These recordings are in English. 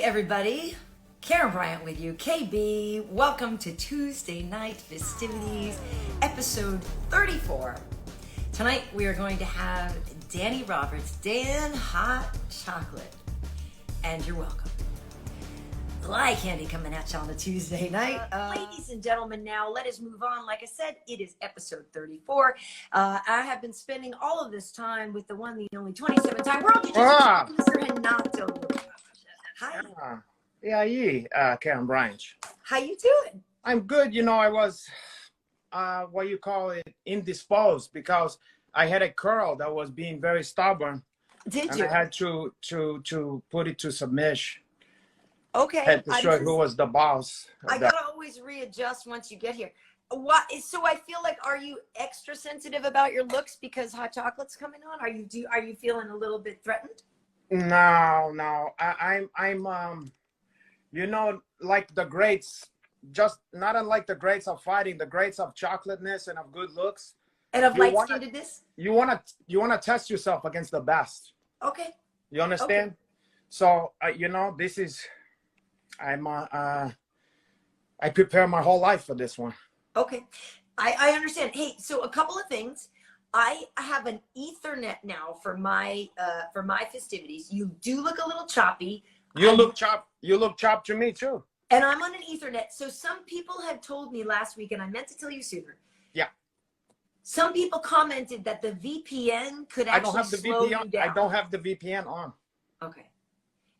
everybody. Karyn Bryant with you. KB, welcome to Tuesday Night Fistivities, episode 34. Tonight we are going to have Danny Roberts, Dan Hot Chocolate, and you're welcome. Lie candy coming at you on a Tuesday night. Ladies and gentlemen, now let us move on. Like I said, it is episode 34. I have been spending all of this time with the one, the only 27-time world Mr. Renato Laranja. Hi. E aí, Karyn Bryant? How you doing? I'm good. You know, I was, what you call it, indisposed because I had a girl that was being very stubborn. Did and you? I had to put it to submission. Okay. Had to show who was the boss. I gotta always readjust once you get here. What? So I feel like, are you extra sensitive about your looks because hot chocolate's coming on? Are you feeling a little bit threatened? No. I'm you know, like the greats, just not unlike the greats of fighting, the greats of chocolateness and of good looks. And of light-skinnedness? You wanna test yourself against the best. Okay. You understand? Okay. So you know, this is. I prepare my whole life for this one. Okay, I understand. Hey, so a couple of things. I have an Ethernet now for my festivities. You do look a little choppy. You look chopped to me too. And I'm on an Ethernet. So some people had told me last week, and I meant to tell you sooner. Yeah. Some people commented that the VPN could actually slow you down. I don't have the VPN on. Okay.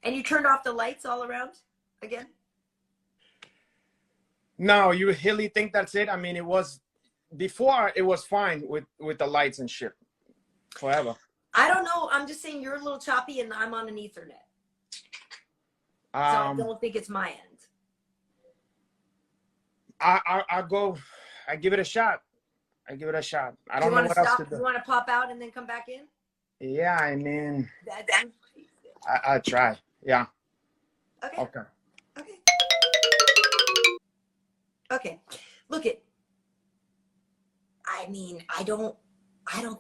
And you turned off the lights all around? Again? No, you really think that's it? I mean, it was before. It was fine with the lights and shit. Forever. I don't know. I'm just saying you're a little choppy, and I'm on an Ethernet. So I don't think it's my end. I give it a shot. I don't know what else to do. You want to pop out and then come back in? Yeah, I mean, I'll try. Yeah. Okay. Okay. Look it. I mean, I don't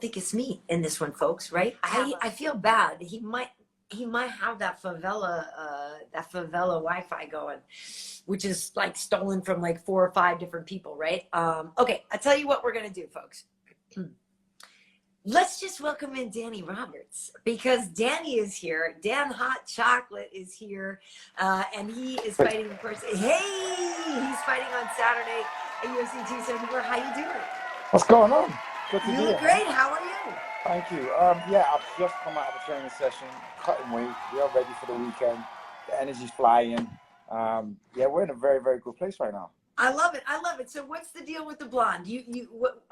think it's me in this one, folks. Right? I feel bad. He might have that favela Wi-Fi going, which is like stolen from like 4 or 5 different people, right? Okay, I'll tell you what we're gonna do, folks. Let's just welcome in Danny Roberts, because Danny is here. Dan Hot Chocolate is here, and he is fighting, of course. Hey, he's fighting on Saturday at UFC 274. How you doing? What's going on? Good to You be look here. great. How are you? Thank you. Yeah, I've just come out of a training session, cutting weight. We are ready for the weekend. The energy's flying. Yeah, we're in a very, very good place right now. I love it. So what's the deal with the blonde? What?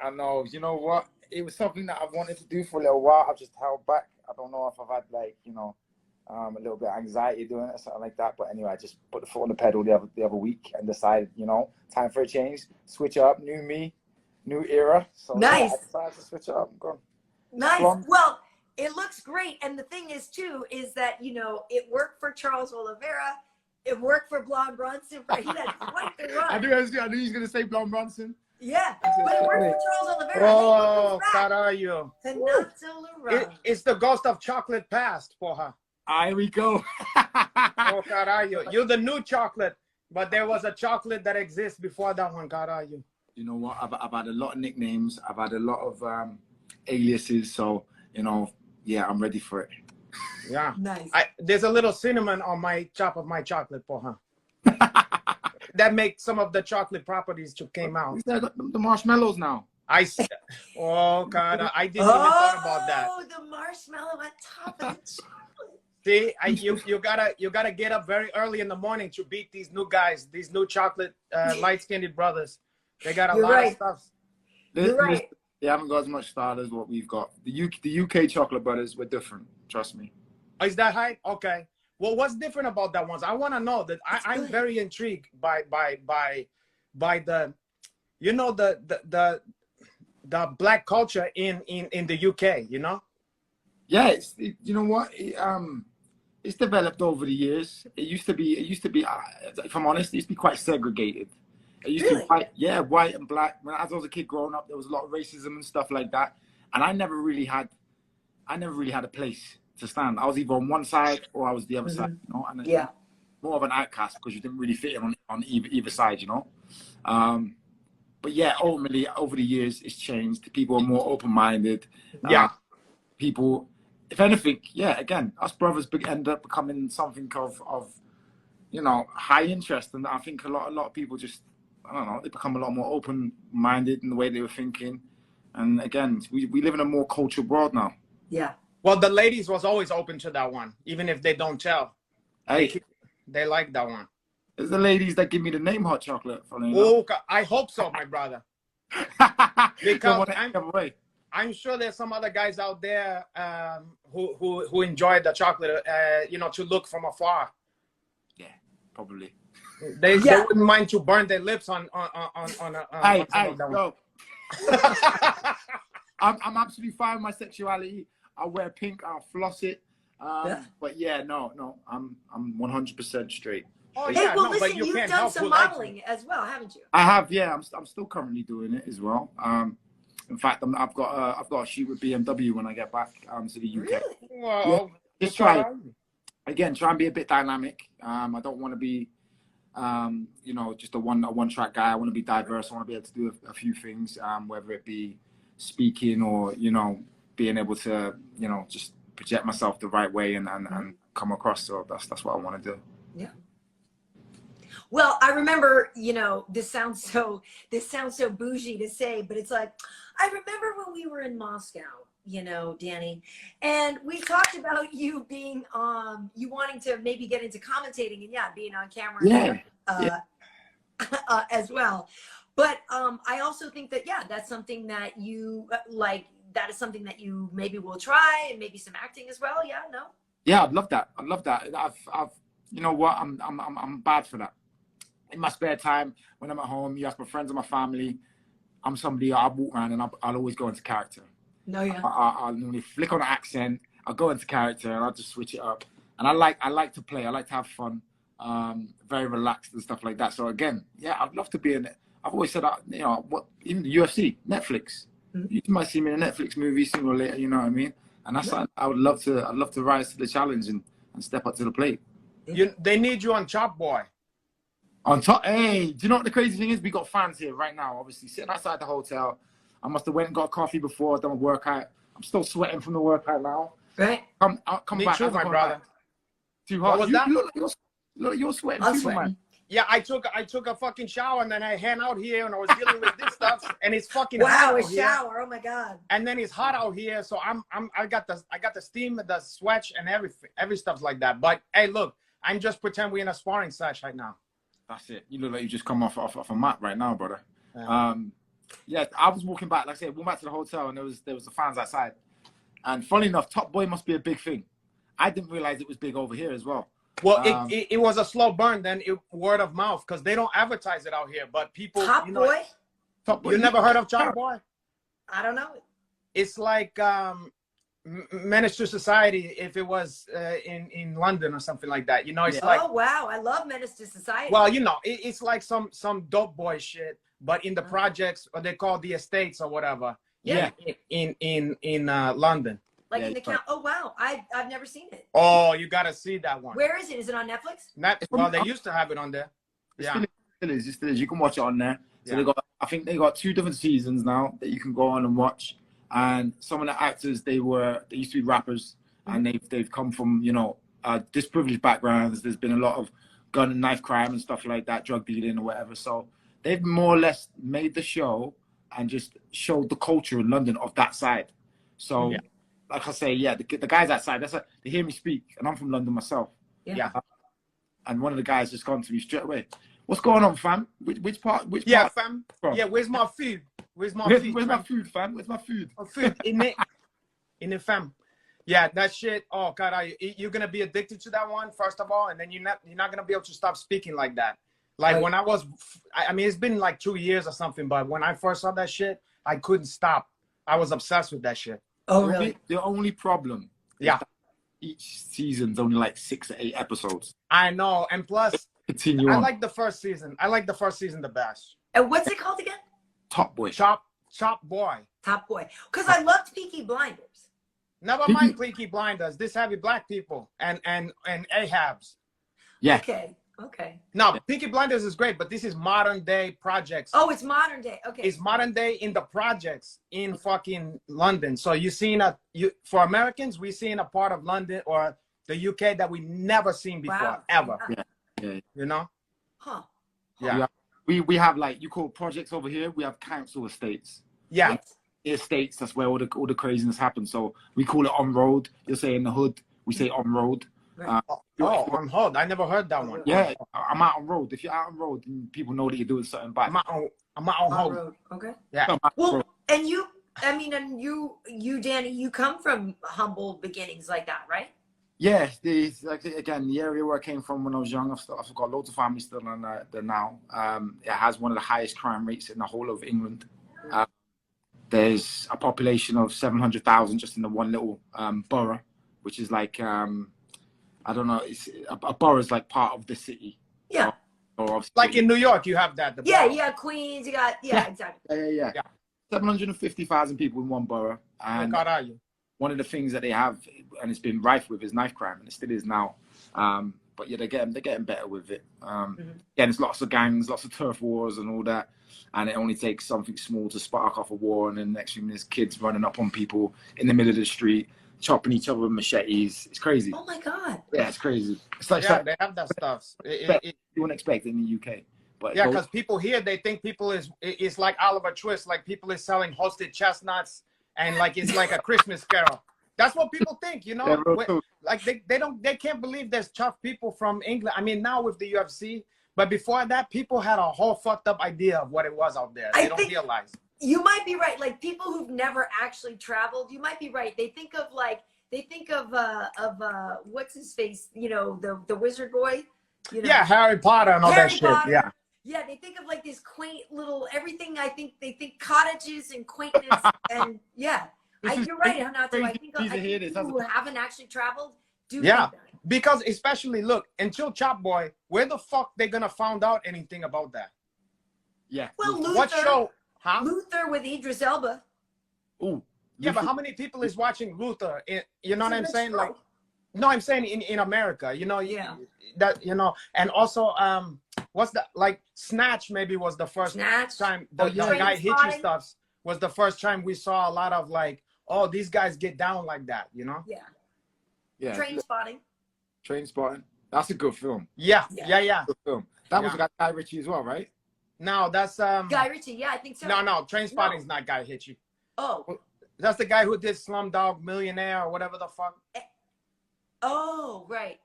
I know. You know what? It was something that I've wanted to do for a little while. I've just held back. I don't know if I've had a little bit of anxiety doing it or something like that. But anyway, I just put the foot on the pedal the other week and decided, time for a change, switch up, new me, new era. So nice. Yeah, I decided to switch it up. I'm going. Nice. Well, it looks great. And the thing is, too, is that, it worked for Charles Oliveira. It worked for Blonde Bronson. He had quite the run. I knew he was going to say Blonde Bronson. Yeah, but it worked for Charles Oliveira. Oh, caralho. Renato Laranja. It's the ghost of chocolate past, porra. Here we go. Oh, caralho. You're the new chocolate, but there was a chocolate that exists before that one, caralho. You know what? I've had a lot of nicknames. I've had a lot of aliases. So, yeah, I'm ready for it. Yeah. Nice. There's a little cinnamon on my top of my chocolate, porra. That makes some of the chocolate properties to came out. I got the marshmallows now. Oh God, I didn't even thought about that. Oh, the marshmallow on top of the chocolate. See, you gotta get up very early in the morning to beat these new guys, these new chocolate light-skinned brothers. They got a lot of stuff. You're right. They haven't got as much style as what we've got. The UK chocolate brothers were different. Trust me. Is that right? Okay. Well, what's different about that ones? I want to know that. I'm very intrigued by the, the black culture in the UK. Yeah, you know what? It's developed over the years. It used to be. If I'm honest, it used to be quite segregated. It used to be white and black. As I was a kid growing up, there was a lot of racism and stuff like that, and I never really had a place to stand. I was either on one side or I was the other side, you know, and Yeah. more of an outcast because you didn't really fit in on either side, you know. But yeah, ultimately over the years it's changed. People are more open-minded. Yeah. People, if anything, yeah, again, us brothers end up becoming something of you know, high interest, and I think a lot of people just, I don't know, they become a lot more open-minded in the way they were thinking. And again, we live in a more cultural world now. Yeah. Well, the ladies was always open to that one, even if they don't tell. Hey, They like that one. it's the ladies that give me the name Hot Chocolate. Oh, I hope so, my brother. Because I'm sure there's some other guys out there who enjoy the chocolate, you know, to look from afar. Yeah, probably. They wouldn't mind to burn their lips on Hey, that one. I'm absolutely fine with my sexuality. I wear pink. I'll floss it. But yeah, no, I'm 100% straight. Oh, Hey, yeah, well, no, listen, but you you've can't done help some who likes modeling as well, haven't you? I have, yeah. I'm still currently doing it as well. In fact, I've got a shoot with BMW when I get back to the UK. Really? Well, yeah, just try and be a bit dynamic. I don't want to be, you know, just a one track guy. I want to be diverse. I want to be able to do a few things, whether it be speaking or, you know, being able to, you know, just project myself the right way and come across. So that's what I want to do. Yeah. Well, I remember, you know, this sounds so bougie to say, but it's like, I remember when we were in Moscow, you know, Danny, and we talked about you being, you wanting to maybe get into commentating and being on camera as well. But I also think that, that's something that you like, that is something that you maybe will try, and maybe some acting as well. Yeah, no? Yeah, I'd love that. I've you know what, I'm bad for that. In my spare time, when I'm at home, you ask my friends and my family, I'm somebody, I'll walk around and I'll always go into character. No, yeah. I'll normally flick on an accent, I'll go into character and I'll just switch it up. And I like to play, I like to have fun, very relaxed and stuff like that. So again, yeah, I'd love to be in it. I've always said, you know, even the UFC, Netflix. Mm-hmm. You might see me in a Netflix movie sooner or later, you know what I mean? And that's like, I'd love to rise to the challenge and step up to the plate. They need you on Chop Boy. On top, hey, do you know what the crazy thing is? We got fans here right now, obviously, sitting outside the hotel. I must have went and got coffee before, done a workout. I'm still sweating from the workout now. Right. Come Me back. too, my brother. Back. Too hot. What was that? Look, you're sweating I'm too, sweating. man. Yeah, I took a fucking shower and then I hang out here and I was dealing with this stuff and it's fucking hot wow, a out shower! here. Oh my god! And then it's hot out here, so I got the steam, the sweat, and every stuff like that. But hey, look, I'm just pretend we're in a sparring sesh right now. That's it. You look like you just come off a mat right now, brother. Yeah, I was walking back, like I said, walking back to the hotel, and there was the fans outside. And funny enough, Top Boy must be a big thing. I didn't realize it was big over here as well. Well, it was a slow burn, then word of mouth, because they don't advertise it out here. But people, Top Boy. Top Boy. You never heard of Top Boy? I don't know. It's like Menace to Society if it was in London or something like that. You know, it's like. Oh wow, I love Menace to Society. Well, you know, it's like some dope boy shit, but in the projects, or they call the estates or whatever. Yeah. In London. Like in the count. Oh wow, I've never seen it. Oh, you gotta see that one. Where is it? Is it on Netflix? Well, they used to have it on there. Yeah, it still is. You can watch it on there. So I think they got 2 different seasons now that you can go on and watch. And some of the actors, they used to be rappers, and they've come from, you know, disprivileged backgrounds. There's been a lot of gun and knife crime and stuff like that, drug dealing or whatever. So they've more or less made the show and just showed the culture in London of that side. So, like I say, the guys outside, they hear me speak, and I'm from London myself. Yeah. And one of the guys just gone to me straight away. What's going on, fam? Which part? Fam. Yeah, where's my food? Where's my food? Where's my food, fam? Where's my food? Food in it, fam. Yeah, that shit. Oh God, you're gonna be addicted to that one first of all, and then you're not gonna be able to stop speaking like that. Like when I mean, it's been like 2 years or something, but when I first saw that shit, I couldn't stop. I was obsessed with that shit. Oh really? The only problem. Yeah. Each season's only like 6 or 8 episodes. I know, and plus, continue I on. like the first season. I like the first season the best. And what's it called again? Top Boy. Chop Boy. Top Boy. Because I loved Peaky Blinders. Never mind Peaky Blinders. This heavy black people and Ahabs. Yeah. Okay. No, Peaky Blinders is great, but this is modern day projects. Oh, it's modern day. Okay. It's modern day in the projects in fucking London. So for Americans, we seen a part of London or the UK that we never seen before, ever. Yeah. You know? Huh. Yeah. We have, like, you call projects over here, we have council estates. Yeah. Yes. Estates, that's where all the craziness happens. So we call it on road. You'll say in the hood, we say on road. Right. On hold. I never heard that one. Yeah, I'm out on road. If you're out on road, then people know that you're doing something bad. I'm out on hold. Road. Okay. Yeah. Well, and you, Danny, you come from humble beginnings like that, right? Yeah, again, the area where I came from when I was young, I've got loads of family still there now. It has one of the highest crime rates in the whole of England. There's a population of 700,000 just in the one little borough, which is like, I don't know, it's a borough is like part of the city. Yeah. Or like in New York, you have that. Yeah, Queens, you got, exactly. Yeah. 750,000 people in one borough. And God are you? one of the things that they have, and it's been rife with, is knife crime, and it still is now. But yeah, they're getting better with it. Yeah, there's lots of gangs, lots of turf wars and all that. And it only takes something small to spark off a war, and then next thing there's kids running up on people in the middle of the street, chopping each other with machetes. It's crazy. Oh my God. Yeah, it's crazy. It's like they have that stuff. You wouldn't expect it in the UK. But yeah, because people here, they think people it's like Oliver Twist, like people is selling hosted chestnuts and like it's like a Christmas carol. That's what people think, you know. Yeah, like they can't believe there's tough people from England. I mean, now with the UFC, but before that, people had a whole fucked up idea of what it was out there. They don't realize. You might be right. Like people who've never actually traveled, you might be right. They think of what's his face, you know, the wizard boy. You know? Yeah, Harry Potter and all that shit. Yeah. Yeah, they think of like this quaint little everything. I think they think cottages and quaintness and yeah. You're right, Renato. I think people who haven't actually traveled do think that. Because especially look, until Chop Boy, where the fuck they gonna find out anything about that? Yeah. Well, Luther, what show? Huh? Luther with Idris Elba. Ooh. Yeah, but how many people is watching Luther? You know what I'm saying? Like, no, I'm saying in America. You know, that you know, and also what's that? Like Snatch maybe was the first time the guy hit you stuff was the first time we saw a lot of like, oh, these guys get down like that, you know? Yeah. Train Spotting. That's a good film. Yeah. Good film. That was Guy Ritchie as well, right? No, that's Guy Ritchie. Yeah, I think so. No, Train Spotting's not Guy Ritchie. Oh. That's the guy who did Slumdog Millionaire or whatever the fuck. Oh, right.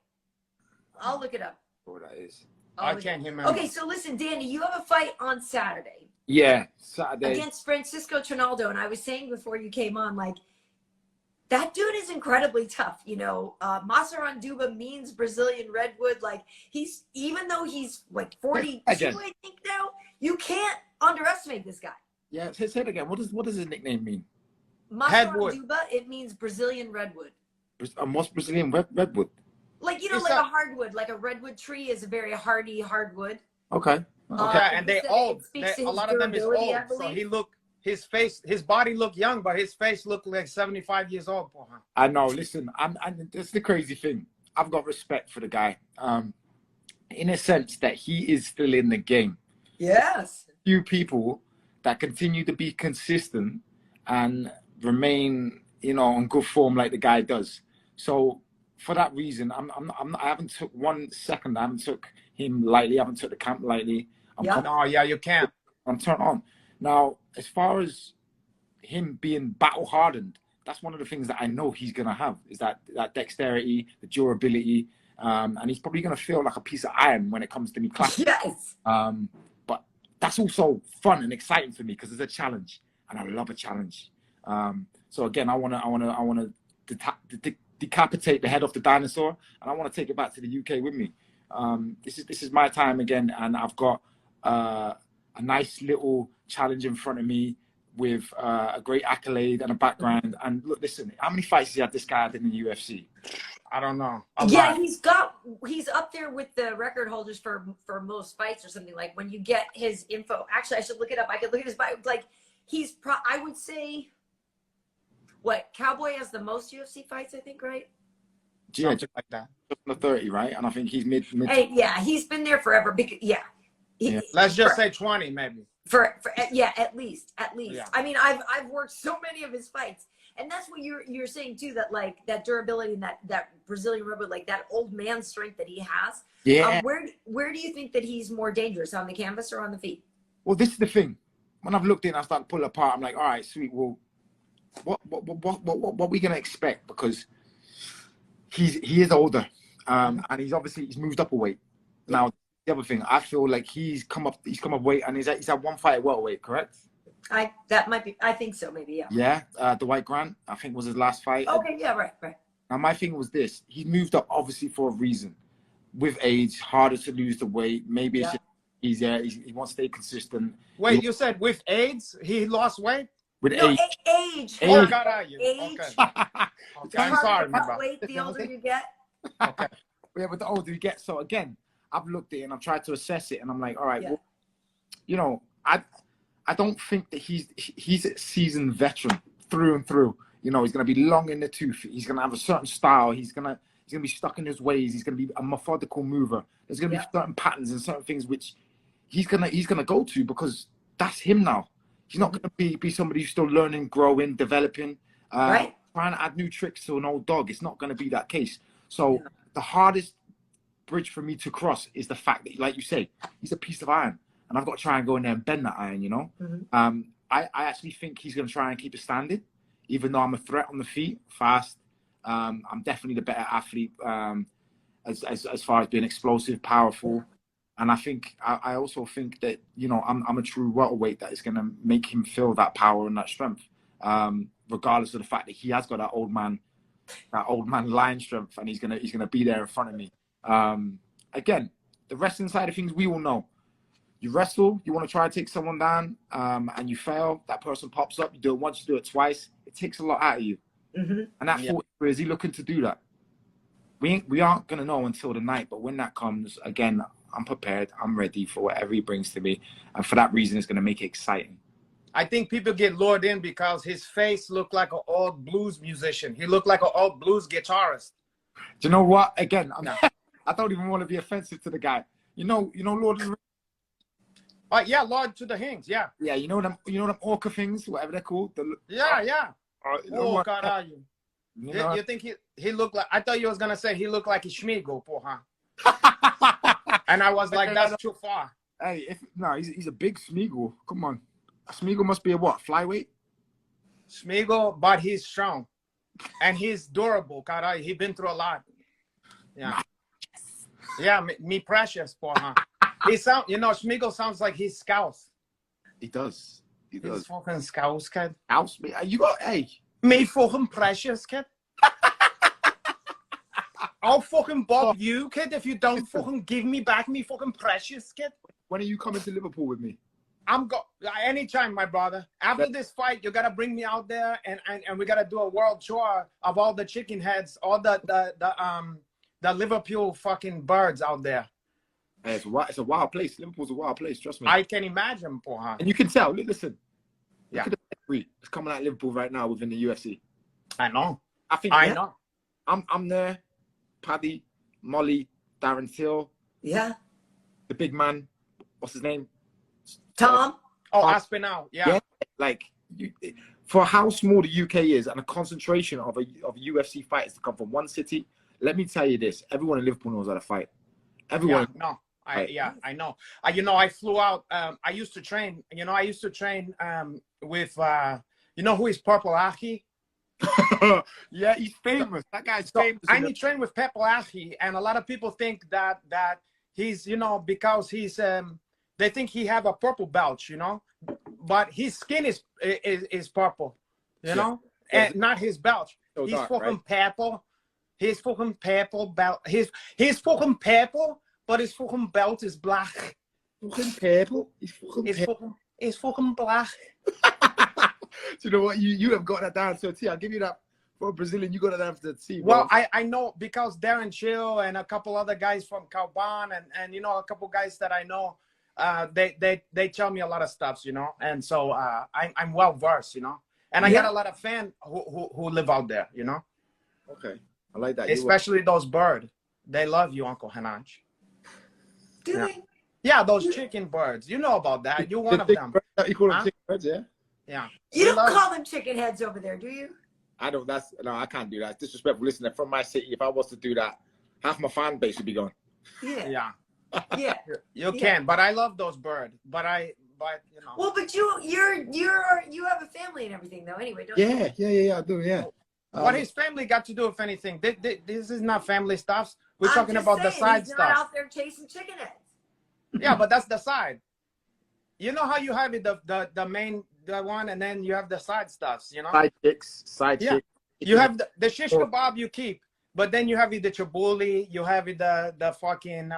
I'll look it up. What that is. I can't remember. Okay, so listen, Danny, you have a fight on Saturday. Yeah, Saturday. Against Francisco Trinaldo. And I was saying before you came on, like, that dude is incredibly tough. You know, Massaranduba means Brazilian Redwood. Like, even though he's like 42, I think now, you can't underestimate this guy. Yeah, say it again. What does his nickname mean? Massaranduba, it means Brazilian Redwood. What's Brazilian redwood? Like, you know, like a hardwood, like a redwood tree is a very hardy hardwood. Okay. And they old. A lot of them is old. So his body looked young, but his face looked like 75 years old. I know. Listen, and that's the crazy thing. I've got respect for the guy, in a sense that he is still in the game. Yes. Few people that continue to be consistent and remain, you know, on good form like the guy does. So for that reason, I haven't took 1 second. I haven't took him lightly. I haven't took the camp lightly. You can't. I'm turned on. Now, as far as him being battle hardened, that's one of the things that I know he's gonna have is that dexterity, the durability, and he's probably gonna feel like a piece of iron when it comes to me clapping. Yes. But that's also fun and exciting for me because it's a challenge, and I love a challenge. So again, I wanna decapitate the head off the dinosaur, and I want to take it back to the UK with me. This is my time again, and I've got a nice little challenge in front of me with a great accolade and a background. And look, listen, how many fights has this guy had in the UFC? I don't know. He's up there with the record holders for most fights or something. Like when you get his info, actually I should look it up. I could look at his bio. Like I would say what, Cowboy has the most UFC fights, I think, right? Yeah, Something just like that. under 30, right? And I think he's mid. Hey, yeah, he's been there forever. Because, yeah. Yeah. Let's just say 20, maybe. For yeah, at least. Yeah. I mean, I've worked so many of his fights, and that's what you're saying too. That like that durability and that Brazilian rubber, like that old man strength that he has. Yeah. Where do you think that he's more dangerous, on the canvas or on the feet? Well, this is the thing. When I've looked in, I start to pull apart. I'm like, all right, sweet. Well, what we gonna expect? Because he is older, and he's moved up a weight. Now, the other thing, I feel like he's come up weight, and he's had one fight at welterweight, correct? That might be. I think so. Maybe, yeah. Yeah, Dwight Grant, I think, was his last fight. Okay. Yeah. Right. Now, my thing was this: he moved up obviously for a reason. With age, harder to lose the weight. Maybe it's just easier. He wants to stay consistent. Wait, you said with AIDS he lost weight? With No, age. age. Oh, God, are you? Age. Okay. I'm sorry, The bro. weight, the older you get. Okay. Yeah, but the older you get. So again, I've looked at it and I've tried to assess it, and I'm like, all right, well, you know, I don't think that he's a seasoned veteran through and through. You know, he's gonna be long in the tooth. He's gonna have a certain style. He's gonna be stuck in his ways. He's gonna be a methodical mover. There's gonna be certain patterns and certain things which he's gonna go to, because that's him now. He's not gonna be somebody who's still learning, growing, developing, trying to add new tricks to an old dog. It's not gonna be that case. So the hardest bridge for me to cross is the fact that, like you say, he's a piece of iron, and I've got to try and go in there and bend that iron. You know, I actually think he's gonna try and keep it standing, even though I'm a threat on the feet, fast. I'm definitely the better athlete as far as being explosive, powerful, and I also think that, you know, I'm a true welterweight that is going to make him feel that power and that strength, regardless of the fact that he has got that old man lion strength, and he's gonna be there in front of me. Again, the wrestling side of things, we all know. You wrestle, you want to try to take someone down, and you fail. That person pops up. You do it once, you do it twice. It takes a lot out of you. And that 40, is he looking to do that? We aren't going to know until the night, but when that comes, again, I'm prepared. I'm ready for whatever he brings to me. And for that reason, it's going to make it exciting. I think people get lured in because his face looked like an old blues musician. He looked like an old blues guitarist. Do you know what? Again, I don't even want to be offensive to the guy. You know, Lord of the Rings. Yeah, Lord to the Rings. Yeah. Yeah, you know them orca things, whatever they're called. Yeah. Oh, God, are you? You think he looked like? I thought you was gonna say he looked like a Schmiegel, porra. And I was like, that's too far. Hey, he's a big Schmiegel. Come on, a Schmiegel must be a what? Flyweight? Schmiegel, but he's strong, and he's durable. God, he been through a lot. Yeah. Yeah, me precious, porra. Schmiegel sounds like he's Scouse. He does. He's fucking Scouse, kid. Scouse, you got me fucking precious, kid. I'll fucking bob you, kid, if you don't fucking give me back me fucking precious, kid. When are you coming to Liverpool with me? Anytime, my brother. After this fight, you gotta bring me out there, and we gotta do a world tour of all the chicken heads, all the Liverpool fucking birds out there. Hey, it's a wild place. Liverpool's a wild place, trust me. I can imagine, porra. And you can tell. Listen, look at the pedigree that's coming out of Liverpool right now within the UFC. I know. I know. I'm there. Paddy, Molly, Darren Till. Yeah. The big man. What's his name? Tom. Aspinall. Yeah. Like, for how small the UK is, and a concentration of UFC fighters to come from one city. Let me tell you this: everyone in Liverpool knows how to fight. Everyone. Yeah, no. I know. I flew out. I used to train. With who is Purple Ahi? Yeah, he's famous. That guy's famous. I train with Purple Ahi, and a lot of people think that he's because he's they think he have a purple belt, but his skin is purple, and not his belt. So he's dark, fucking right? purple. His fucking purple belt. He's fucking purple, but his fucking belt is black. Fucking purple. He's fucking black. Do you know what? You have got that down to a T. I'll give you that. For a Brazilian, you got that down to a T. Well, I know because Darren Chill and a couple other guys from Calban and a couple guys that I know, they tell me a lot of stuff, and so I'm well versed, And I got a lot of fans who live out there, you know? Okay. I like that. Especially those birds. They love you, Uncle Hanaj. Do they? Yeah, those chicken birds. You know about that. You're one of them. You call them chicken birds, yeah? Yeah. You don't call them chicken heads over there, do you? I don't. No, I can't do that. It's disrespectful. Listen, from my city, if I was to do that, half my fan base would be gone. Yeah. Yeah. You can, but I love those birds. But you know. Well, but you have a family and everything though. Anyway, don't you? Yeah. I do. Yeah. What his family got to do with anything? This is not family stuff. We're I'm talking just about the saying, side he's stuff. not out there chasing chicken heads. Yeah, but that's the side. You know how you have it, the main one, and then you have the side stuffs. You know. Side chicks. You have the shish kebab you keep, but then you have it the chabuli, you have it the fucking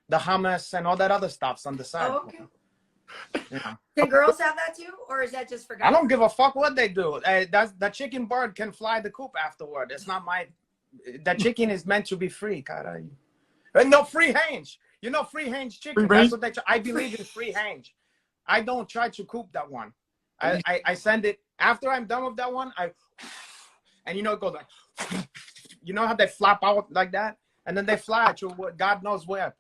the hummus and all that other stuffs on the side. Oh, okay. Yeah. Can girls have that too, or is that just for guys? I don't give a fuck what they do. That's the chicken bird can fly the coop afterward. It's not my. The chicken is meant to be free, cara. And no free range. You know, free range chicken. That's what they. I believe in free range. I don't try to coop that one. I send it after I'm done with that one. And you know, it goes like, you know how they flap out like that, and then they fly to God knows where.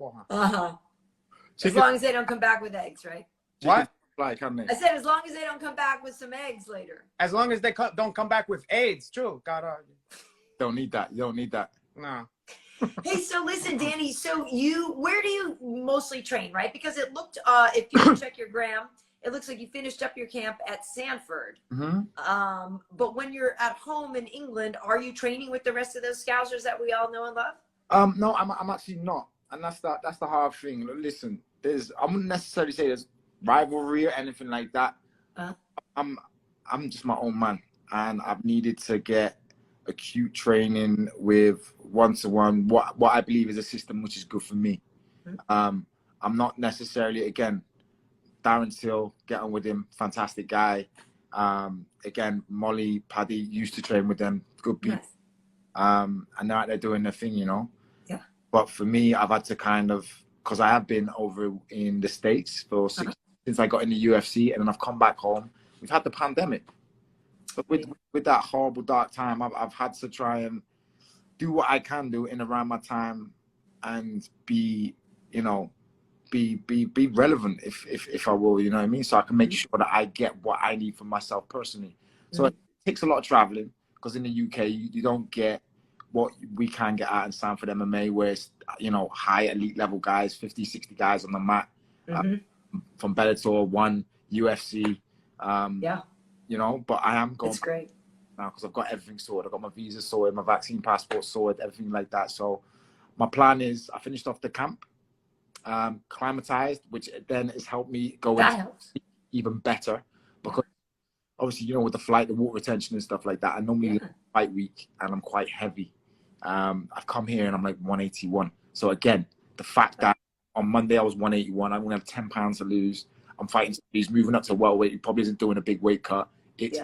As long as they don't come back with eggs, right? What? Fly, can't they? I said as long as they don't come back with some eggs later. As long as they don't come back with AIDS, true. God, don't need that. You don't need that. No. Hey, so listen, Danny. So where do you mostly train, right? Because it looked, if you check your gram, it looks like you finished up your camp at Sanford. But when you're at home in England, are you training with the rest of those Scousers that we all know and love? No, I'm actually not, and that's the hard thing. Listen, I wouldn't necessarily say there's rivalry or anything like that. I'm just my own man, and I've needed to get acute training with one-to-one. What I believe is a system which is good for me. I'm not necessarily again. Darren Till, get on with him, fantastic guy. Again, Molly, Paddy used to train with them, good people. Yes. And now they're doing their thing, you know. Yeah. But for me, I've had to kind of, because I have been over in the States for since I got in the UFC, and then I've come back home. We've had the pandemic. But with that horrible dark time, I've had to try and do what I can do in around my time and be, you know, be relevant if I will, you know what I mean? So I can make sure that I get what I need for myself personally. So it takes a lot of traveling, because in the UK you don't get what we can get out in Sanford MMA, where it's, you know, high elite level guys, 50, 60 guys on the mat, from Bellator, One, UFC, you know, but I am going great now because I've got everything sorted. I've got my visa sorted, my vaccine passport sorted, everything like that. So my plan is I finished off the camp, climatized, which then has helped me go even better, because obviously, you know, with the flight, the water retention and stuff like that, I normally fight week and I'm quite heavy. I've come here and I'm like 181. So again, the fact that on Monday I was 181, I'm gonna have 10 pounds to lose. I'm fighting, he's moving up to welterweight. He probably isn't doing a big weight cut. It's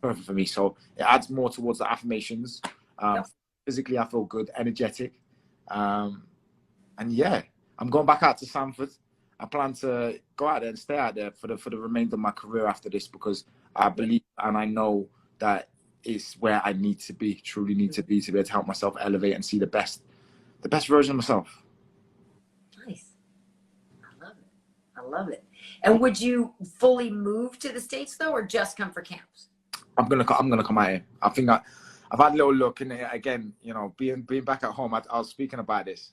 perfect for me. So it adds more towards the affirmations. Physically, I feel good, energetic. And yeah, I'm going back out to Sanford. I plan to go out there and stay out there for the remainder of my career after this, because I believe and I know that it's where I need to be, truly need to be able to help myself elevate and see the best version of myself. Nice. I love it. And would you fully move to the States though, or just come for camps? I'm gonna come out here. I think I've had a little look, and again, you know, being back at home, I was speaking about this.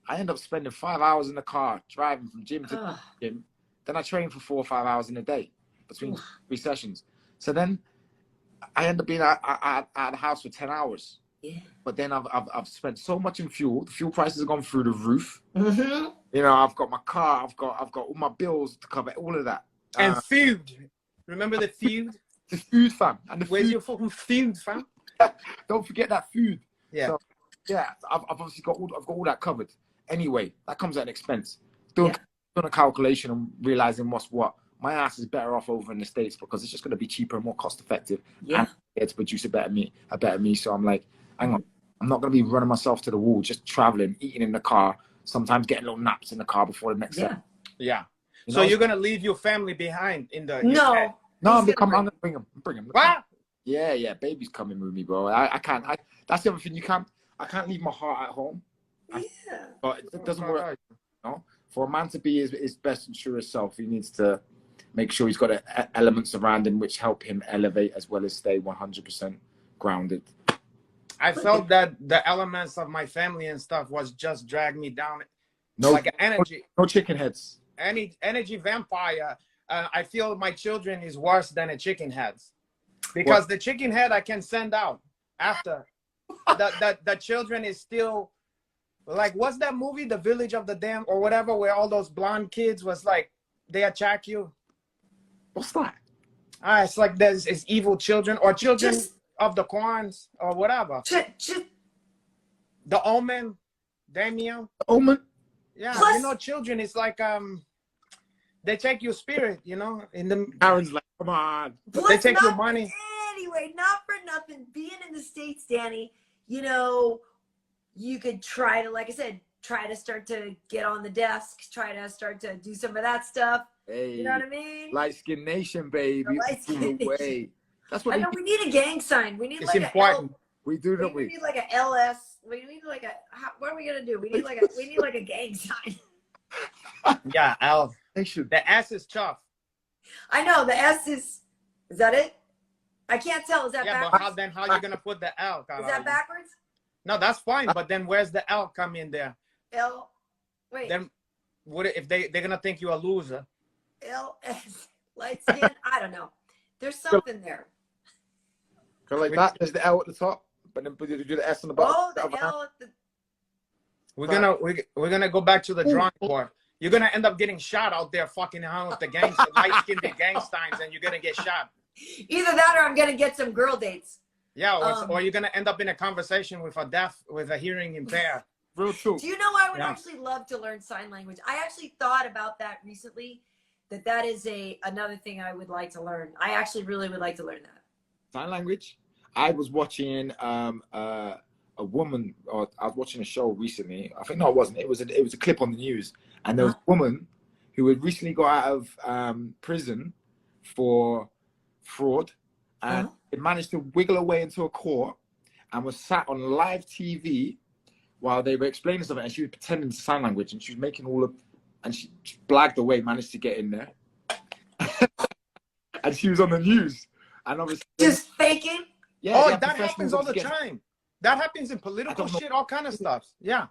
I end up spending 5 hours in the car driving from gym to gym. Then I train for 4 or 5 hours in a day between 3 sessions. So then I end up being at the house for 10 hours. Yeah. But then I've spent so much in fuel. The fuel prices have gone through the roof. You know, I've got my car. I've got all my bills to cover, all of that. And food. Remember the food? The food, fam. And where's your fucking food, fam? Don't forget that food. Yeah. So, yeah, I've obviously got all that covered. Anyway, that comes at an expense. Doing a calculation and realizing what's what. My ass is better off over in the States, because it's just going to be cheaper and more cost effective. And to produce a better me. So I'm like, hang on, I'm not going to be running myself to the wall, just traveling, eating in the car, sometimes getting little naps in the car before the next set. Yeah. You so know? You're going to leave your family behind in the No. UK? No, He's I'm gonna gonna bring him. Bring him. What? Yeah, baby's coming with me, bro. I can't. That's the other thing. I can't leave my heart at home. Yeah. But it doesn't work. You know? For a man to be his best and truest self, he needs to make sure he's got elements around him which help him elevate as well as stay 100% grounded. I felt that the elements of my family and stuff was just drag me down. No, like an energy. No chicken heads. Energy vampire. I feel my children is worse than a chicken heads, because the chicken head I can send out after. The children is still like, what's that movie, The Village of the Damned or whatever, where all those blonde kids was like, they attack you. What's that? It's like it's evil children or children of the Corns or whatever. The Omen, Damien. The Omen. Yeah, Plus, you know, children is like they take your spirit, you know. In the Aaron's like, come on. They take your money. Anyway, not for nothing. Being in the States, Danny, you know, you could try to, like I said, try to start to get on the desk, try to start to do some of that stuff. Hey, you know what I mean? Light Skin Nation, baby. Light Skin Nation. That's what I know. We need a gang sign. We need it's like important. We do, don't we we? need like a LS. We need like a. What are we gonna do? We need like a gang sign. Yeah, L. Nation. The S is tough. I know the S is. Is that it? I can't tell. Is that backwards? But how you gonna put the L? Is that backwards? No, that's fine. But then where's the L come in there? L. Wait. Then what if they're gonna think you're a loser? LS. Light skin. I don't know. There's something there. Go like that. There's the L at the top, but then you do the S on the bottom. Oh, the L at the. We're gonna go back to the drawing board. You're gonna end up getting shot out there, fucking around with the gangs, light-skinned gang signs, and you're gonna get shot. Either that, or I'm gonna get some girl dates. Yeah, or you're gonna end up in a conversation with a hearing impaired. Real true. Do you know I would actually love to learn sign language? I actually thought about that recently. That is another thing I would like to learn. I actually really would like to learn that. Sign language. I was watching a woman, or I was watching a show recently. I think no, it wasn't. It was a clip on the news, and there was a woman who had recently got out of prison for fraud, and it managed to wiggle her way into a court, and was sat on live TV while they were explaining something, and she was pretending sign language, and she was making and she blagged away, managed to get in there, and she was on the news, and obviously just faking. Yeah, that happens all the time. That happens in political shit, all kind of stuff. Yeah.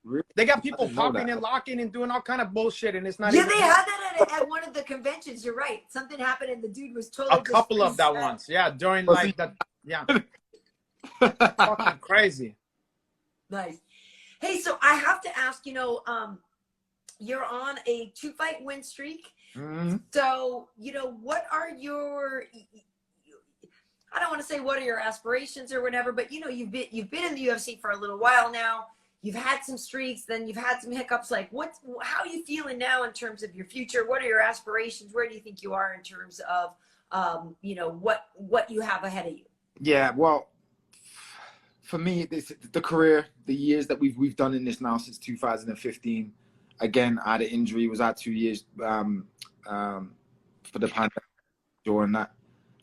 Really? They got people popping and locking and doing all kind of bullshit, and it's not. Yeah, they had that at one of the conventions. You're right. Something happened, and the dude was totally. A couple of that ones, yeah, during like that, yeah. Fucking crazy. Nice. Hey, so I have to ask. You know, you're on a 2-fight win streak. Mm-hmm. So, you know, what are your? I don't want to say what are your aspirations or whatever, but you know, you've been in the UFC for a little while now. You've had some streaks, then you've had some hiccups. Like, how are you feeling now in terms of your future? What are your aspirations? Where do you think you are in terms of, you know, what you have ahead of you? Yeah, well, for me, the career, the years that we've done in this now since 2015. Again, I had an injury. Was out 2 years for the pandemic. During that,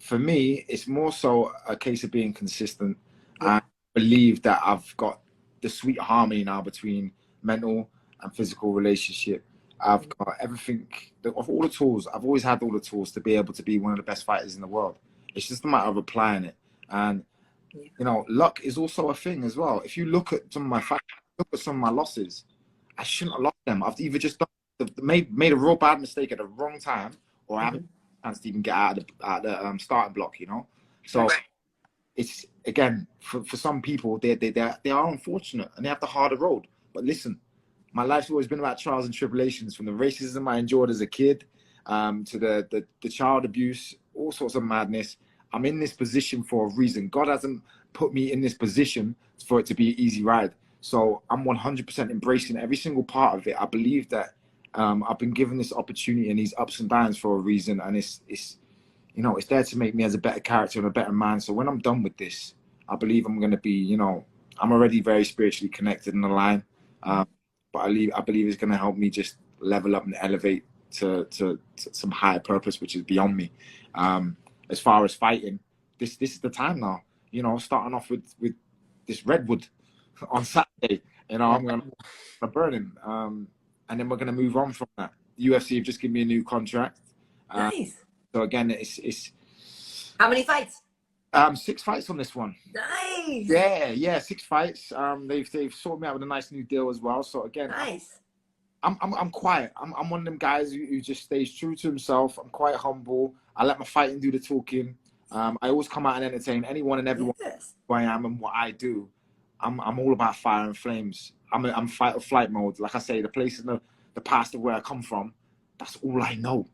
for me, it's more so a case of being consistent. I believe that I've got the sweet harmony now between mental and physical relationship. I've got everything, of all the tools. I've always had all the tools to be able to be one of the best fighters in the world. It's just a matter of applying it. And, you know, luck is also a thing as well. If you look at some of my fights, look at some of my losses, I shouldn't have lost them. I've either just made a real bad mistake at the wrong time, or I haven't chance to even get out of the starting block, you know. So it's, again, for some people, they are unfortunate and they have the harder road. But listen, my life's always been about trials and tribulations, from the racism I endured as a kid to the child abuse, all sorts of madness. I'm in this position for a reason. God hasn't put me in this position for it to be an easy ride. So I'm 100% embracing every single part of it. I believe that I've been given this opportunity and these ups and downs for a reason, and it's you know, it's there to make me as a better character and a better man. So when I'm done with this, I believe I'm going to be, you know, I'm already very spiritually connected and aligned, but I believe it's going to help me just level up and elevate to some higher purpose, which is beyond me. As far as fighting, this is the time now. You know, starting off with this redwood on Saturday. You know, I'm gonna burn him, and then we're gonna move on from that. The UFC have just given me a new contract. Nice. So again, it's How many fights? 6 fights on this one. Nice. Yeah, 6 fights. They've sorted me out with a nice new deal as well. So again, Nice. I'm quiet. I'm one of them guys who just stays true to himself. I'm quite humble. I let my fighting do the talking. I always come out and entertain anyone and everyone who I am and what I do. I'm all about fire and flames. I'm fight or flight mode. Like I say, the place in the past of where I come from, that's all I know.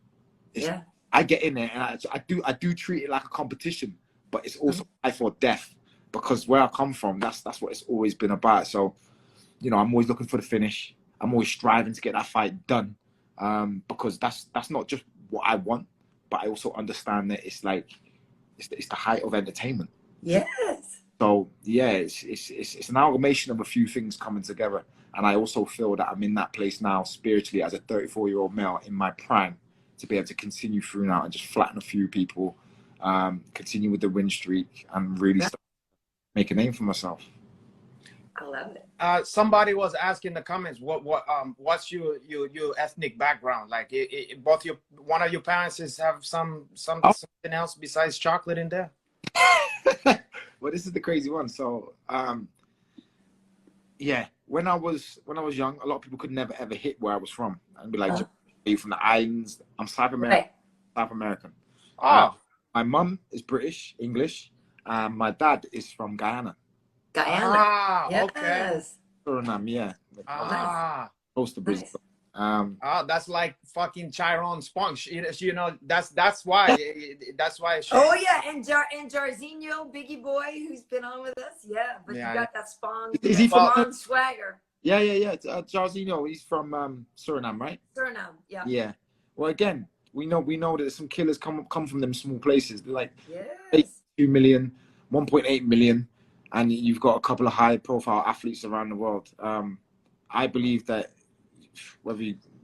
I get in there and I do treat it like a competition, but it's also life or death, because where I come from, that's what it's always been about. So, you know, I'm always looking for the finish. I'm always striving to get that fight done, because that's not just what I want, but I also understand that it's like it's the height of entertainment. Yes. So yeah, it's an amalgamation of a few things coming together, and I also feel that I'm in that place now spiritually as a 34-year-old male in my prime to be able to continue through now and just flatten a few people, continue with the win streak, and really start make a name for myself. I love it. Somebody was asking in the comments, what's your ethnic background? Like, one of your parents have something else besides chocolate in there? Well, this is the crazy one. So, yeah, when I was young, a lot of people could never ever hit where I was from and be like, "Are you from the islands?" I'm South American. Right. South American. Oh, my mum is British, English. My dad is from Guyana. Guyana. Ah, Yes. okay. Suriname, yeah. Close to Brazil. Nice. That's like fucking Chiron Sponge. You know, that's why. Oh yeah, and Jarzinho, Biggie Boy, who's been on with us. Yeah, but you got that Is he from Spawn swagger. Yeah. Jarzinho, he's from Suriname, right? Suriname, yeah. Yeah. Well, again, we know that some killers come from them small places. They're like 2 million, 1.8 million, and you've got a couple of high-profile athletes around the world. I believe that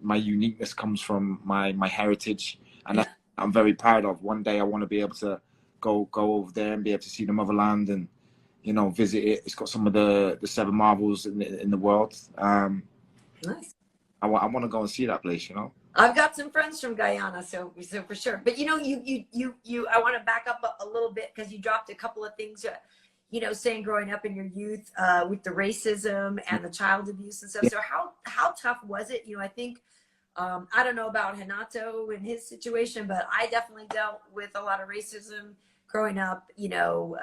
my uniqueness comes from my heritage, and that's what I'm very proud of. One day I want to be able to go over there and be able to see the motherland and, you know, visit it. It's got some of the 7 marvels in the world. Nice. I want to go and see that place, you know. I've got some friends from Guyana, so for sure. But you know, you I want to back up a little bit, because you dropped a couple of things. You know, saying growing up in your youth with the racism and the child abuse and stuff. So how tough was it? You know, I think I don't know about Renato and his situation, but I definitely dealt with a lot of racism growing up. You know,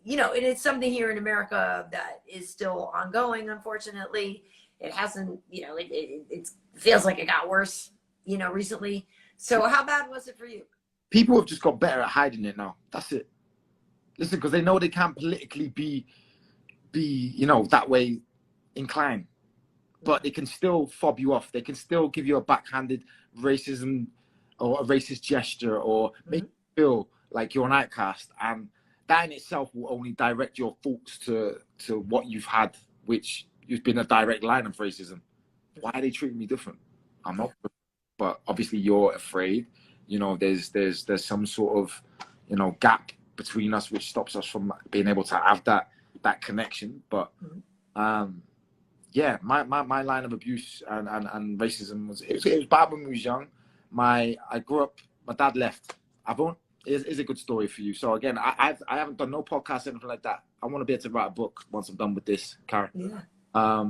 and it's something here in America that is still ongoing. Unfortunately, it hasn't. You know, it feels like it got worse. You know, recently. So how bad was it for you? People have just got better at hiding it now. That's it. Listen, because they know they can't politically be, you know, that way inclined, but they can still fob you off. They can still give you a backhanded racism or a racist gesture, or make you feel like you're an outcast, and that in itself will only direct your thoughts to what you've had, which has been a direct line of racism. Why are they treating me different? I'm not, but obviously you're afraid. You know, there's some sort of, you know, gap between us, which stops us from being able to have that connection. But yeah, my line of abuse and racism was bad when we was young. I grew up, my dad left. Is a good story for you. So again, I haven't done no podcast or anything like that. I want to be able to write a book once I'm done with this, Karyn. Yeah.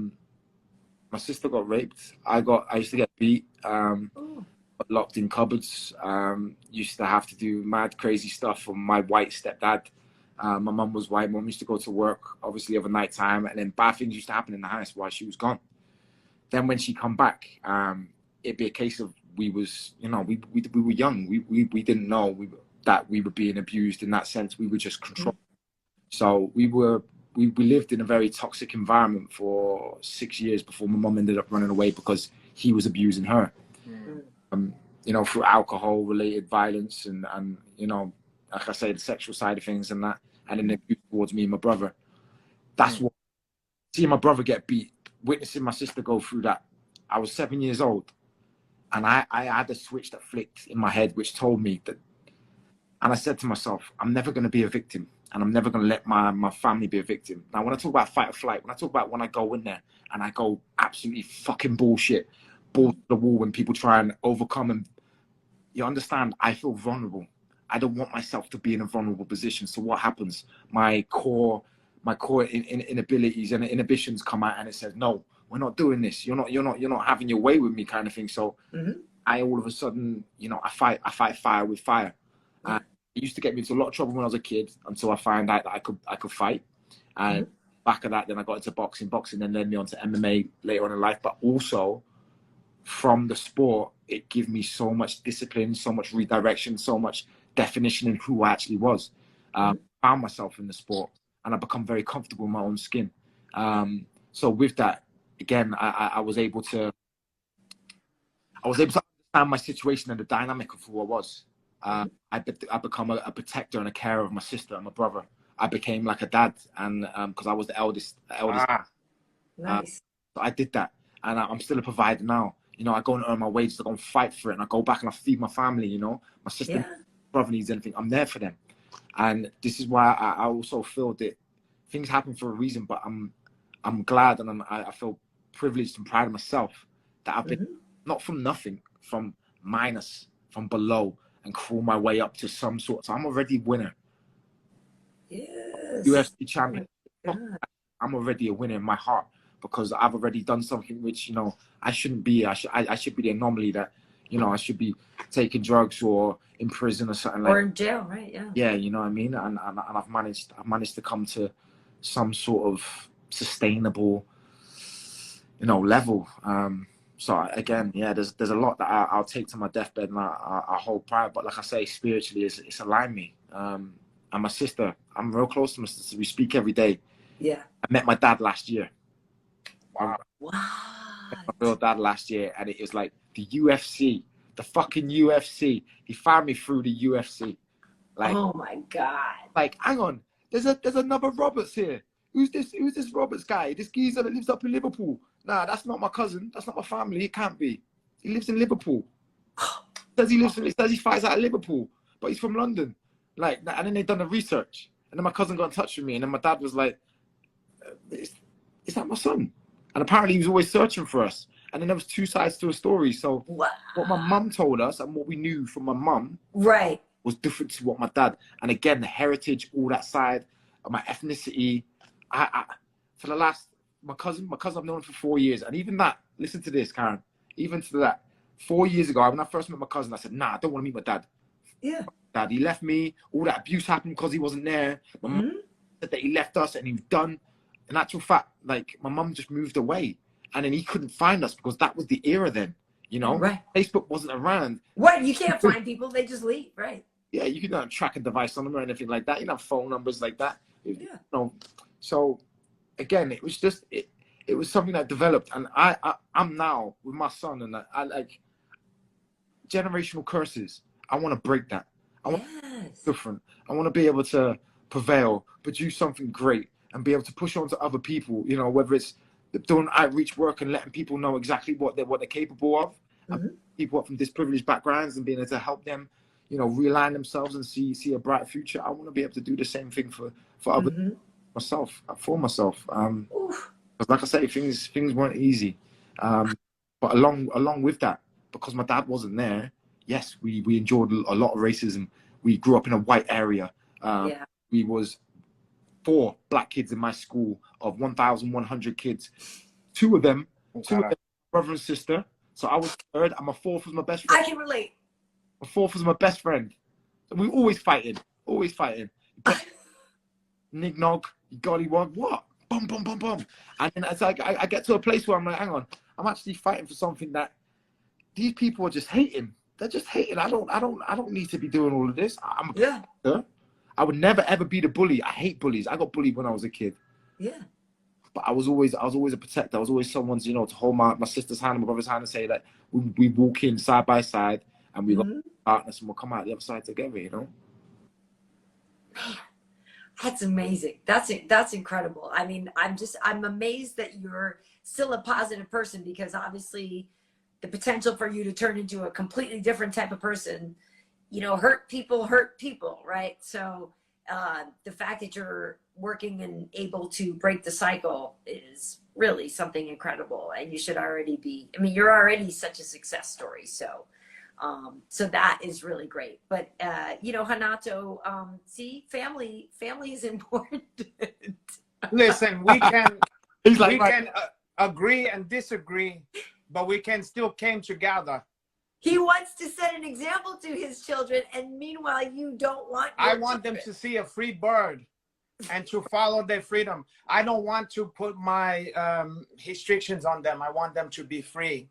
My sister got raped. I used to get beat. Locked in cupboards, used to have to do mad crazy stuff from my white stepdad. My mum was white. Mum used to go to work obviously over night time, and then bad things used to happen in the house while she was gone. Then when she come back, it'd be a case of we were young. We didn't know that we were being abused in that sense. We were just controlled. So we lived in a very toxic environment for 6 years before my mum ended up running away because he was abusing her. You know, through alcohol-related violence and you know, like I say, the sexual side of things and that, and then abuse towards me and my brother. That's what, seeing my brother get beat, witnessing my sister go through that. I was 7 years old, And I had a switch that flicked in my head, which told me that, and I said to myself, I'm never going to be a victim, and I'm never going to let my family be a victim. Now, when I talk about fight or flight, when I talk about when I go in there and I go absolutely fucking bullshit, balls to the wall when people try and overcome, and you understand, I feel vulnerable. I don't want myself to be in a vulnerable position. So what happens? My core inabilities and inhibitions come out, and it says, no, we're not doing this. You're not having your way with me, kind of thing. So I all of a sudden, you know, I fight fire with fire. It used to get me into a lot of trouble when I was a kid until I found out that I could fight. And back of that, then I got into boxing. Boxing then led me on to MMA later on in life. But also from the sport, it gave me so much discipline, so much redirection, so much definition in who I actually was. Found myself in the sport, and I become very comfortable in my own skin. So with that, again, I was able to understand my situation and the dynamic of who I was. I become a protector and a carer of my sister and my brother. I became like a dad, and because I was the eldest. Nice. So I did that, and I'm still a provider now. You know, I go and earn my wages, I go and fight for it, and I go back and I feed my family. You know, my sister, brother needs anything, I'm there for them. And this is why I also feel that things happen for a reason. But I'm glad, and I feel privileged and proud of myself that I've been not from nothing, from minus, from below, and crawl my way up to some sort. So I'm already a winner. Yes. UFC champion. Oh, I'm already a winner in my heart, because I've already done something which, you know, I shouldn't be. I should be the anomaly that, you know, I should be taking drugs or in prison or something like that. Or in jail, right? Yeah. Yeah, you know what I mean? And I've managed to come to some sort of sustainable, you know, level. So again, yeah, there's a lot that I'll take to my deathbed, and I hold pride. But like I say, spiritually, it's aligned me. And my sister, I'm real close to my sister. We speak every day. Yeah. I met my dad last year. Wow. My real dad last year, and it was like the UFC, the fucking UFC. He found me through the UFC. Like, oh my God. Like, hang on, there's another Roberts here. Who's this Roberts guy? This geezer that lives up in Liverpool. Nah, that's not my cousin. That's not my family. It can't be. He lives in Liverpool. Says he fights out of Liverpool, but he's from London. Like, and then they done the research, and then my cousin got in touch with me, and then my dad was like, "Is that my son?" And apparently he was always searching for us. And then there was two sides to a story. So what my mum told us and what we knew from my mum, right, was different to what my dad. And again, the heritage, all that side of my ethnicity. For the last, my cousin I've known for 4 years, and even that. Listen to this, Karyn. Even to that, 4 years ago, when I first met my cousin, I said, "Nah, I don't want to meet my dad." Yeah. Dad, he left me. All that abuse happened because he wasn't there. My mum said that he left us and he was done. In actual fact, like, my mum just moved away, and then he couldn't find us because that was the era then. You know, right. Facebook wasn't around. What? You can't find people; they just leave, right? Yeah, you couldn't have a tracking device on them or anything like that. You don't have phone numbers like that. Yeah. You know, so again, it was just it was something that developed, and I'm now with my son, and I like generational curses. I want to break that. I want to be different. I want to be able to prevail, produce something great, and be able to push on to other people. You know, whether it's doing outreach work and letting people know exactly what they're capable of, people from disprivileged backgrounds, and being able to help them, you know, realign themselves and see a bright future. I want to be able to do the same thing for other myself, for myself. Because like I say, things weren't easy. But along with that, because my dad wasn't there, yes, we endured a lot of racism. We grew up in a white area. We was 4 black kids in my school of 1,100 kids. Two of them, brother and sister. So I was third, and my fourth was my best friend. I can relate. My fourth was my best friend. So we always fighting. Nignog, gollywog, what? Bum, bum, bum, bum. And then it's like I get to a place where I'm like, hang on, I'm actually fighting for something that these people are just hating. They're just hating. I don't need to be doing all of this. I'm a protector. I would never ever be the bully. I hate bullies. I got bullied when I was a kid. Yeah. But I was always a protector. I was always someone's, you know, to hold my sister's hand and my brother's hand and say that we walk in side by side and we got partners and we'll come out the other side together, you know? Man, that's amazing. That's incredible. I mean, I'm amazed that you're still a positive person, because obviously the potential for you to turn into a completely different type of person, you know, hurt people, right? So the fact that you're working and able to break the cycle is really something incredible. And you should already be, I mean, you're already such a success story. So so that is really great. But you know, Renato, see, family is important. Listen, we can He's like, we can agree and disagree, but we can still came together. He wants to set an example to his children, and meanwhile, you don't want. I want them to see a free bird and to follow their freedom. I don't want to put my restrictions on them. I want them to be free.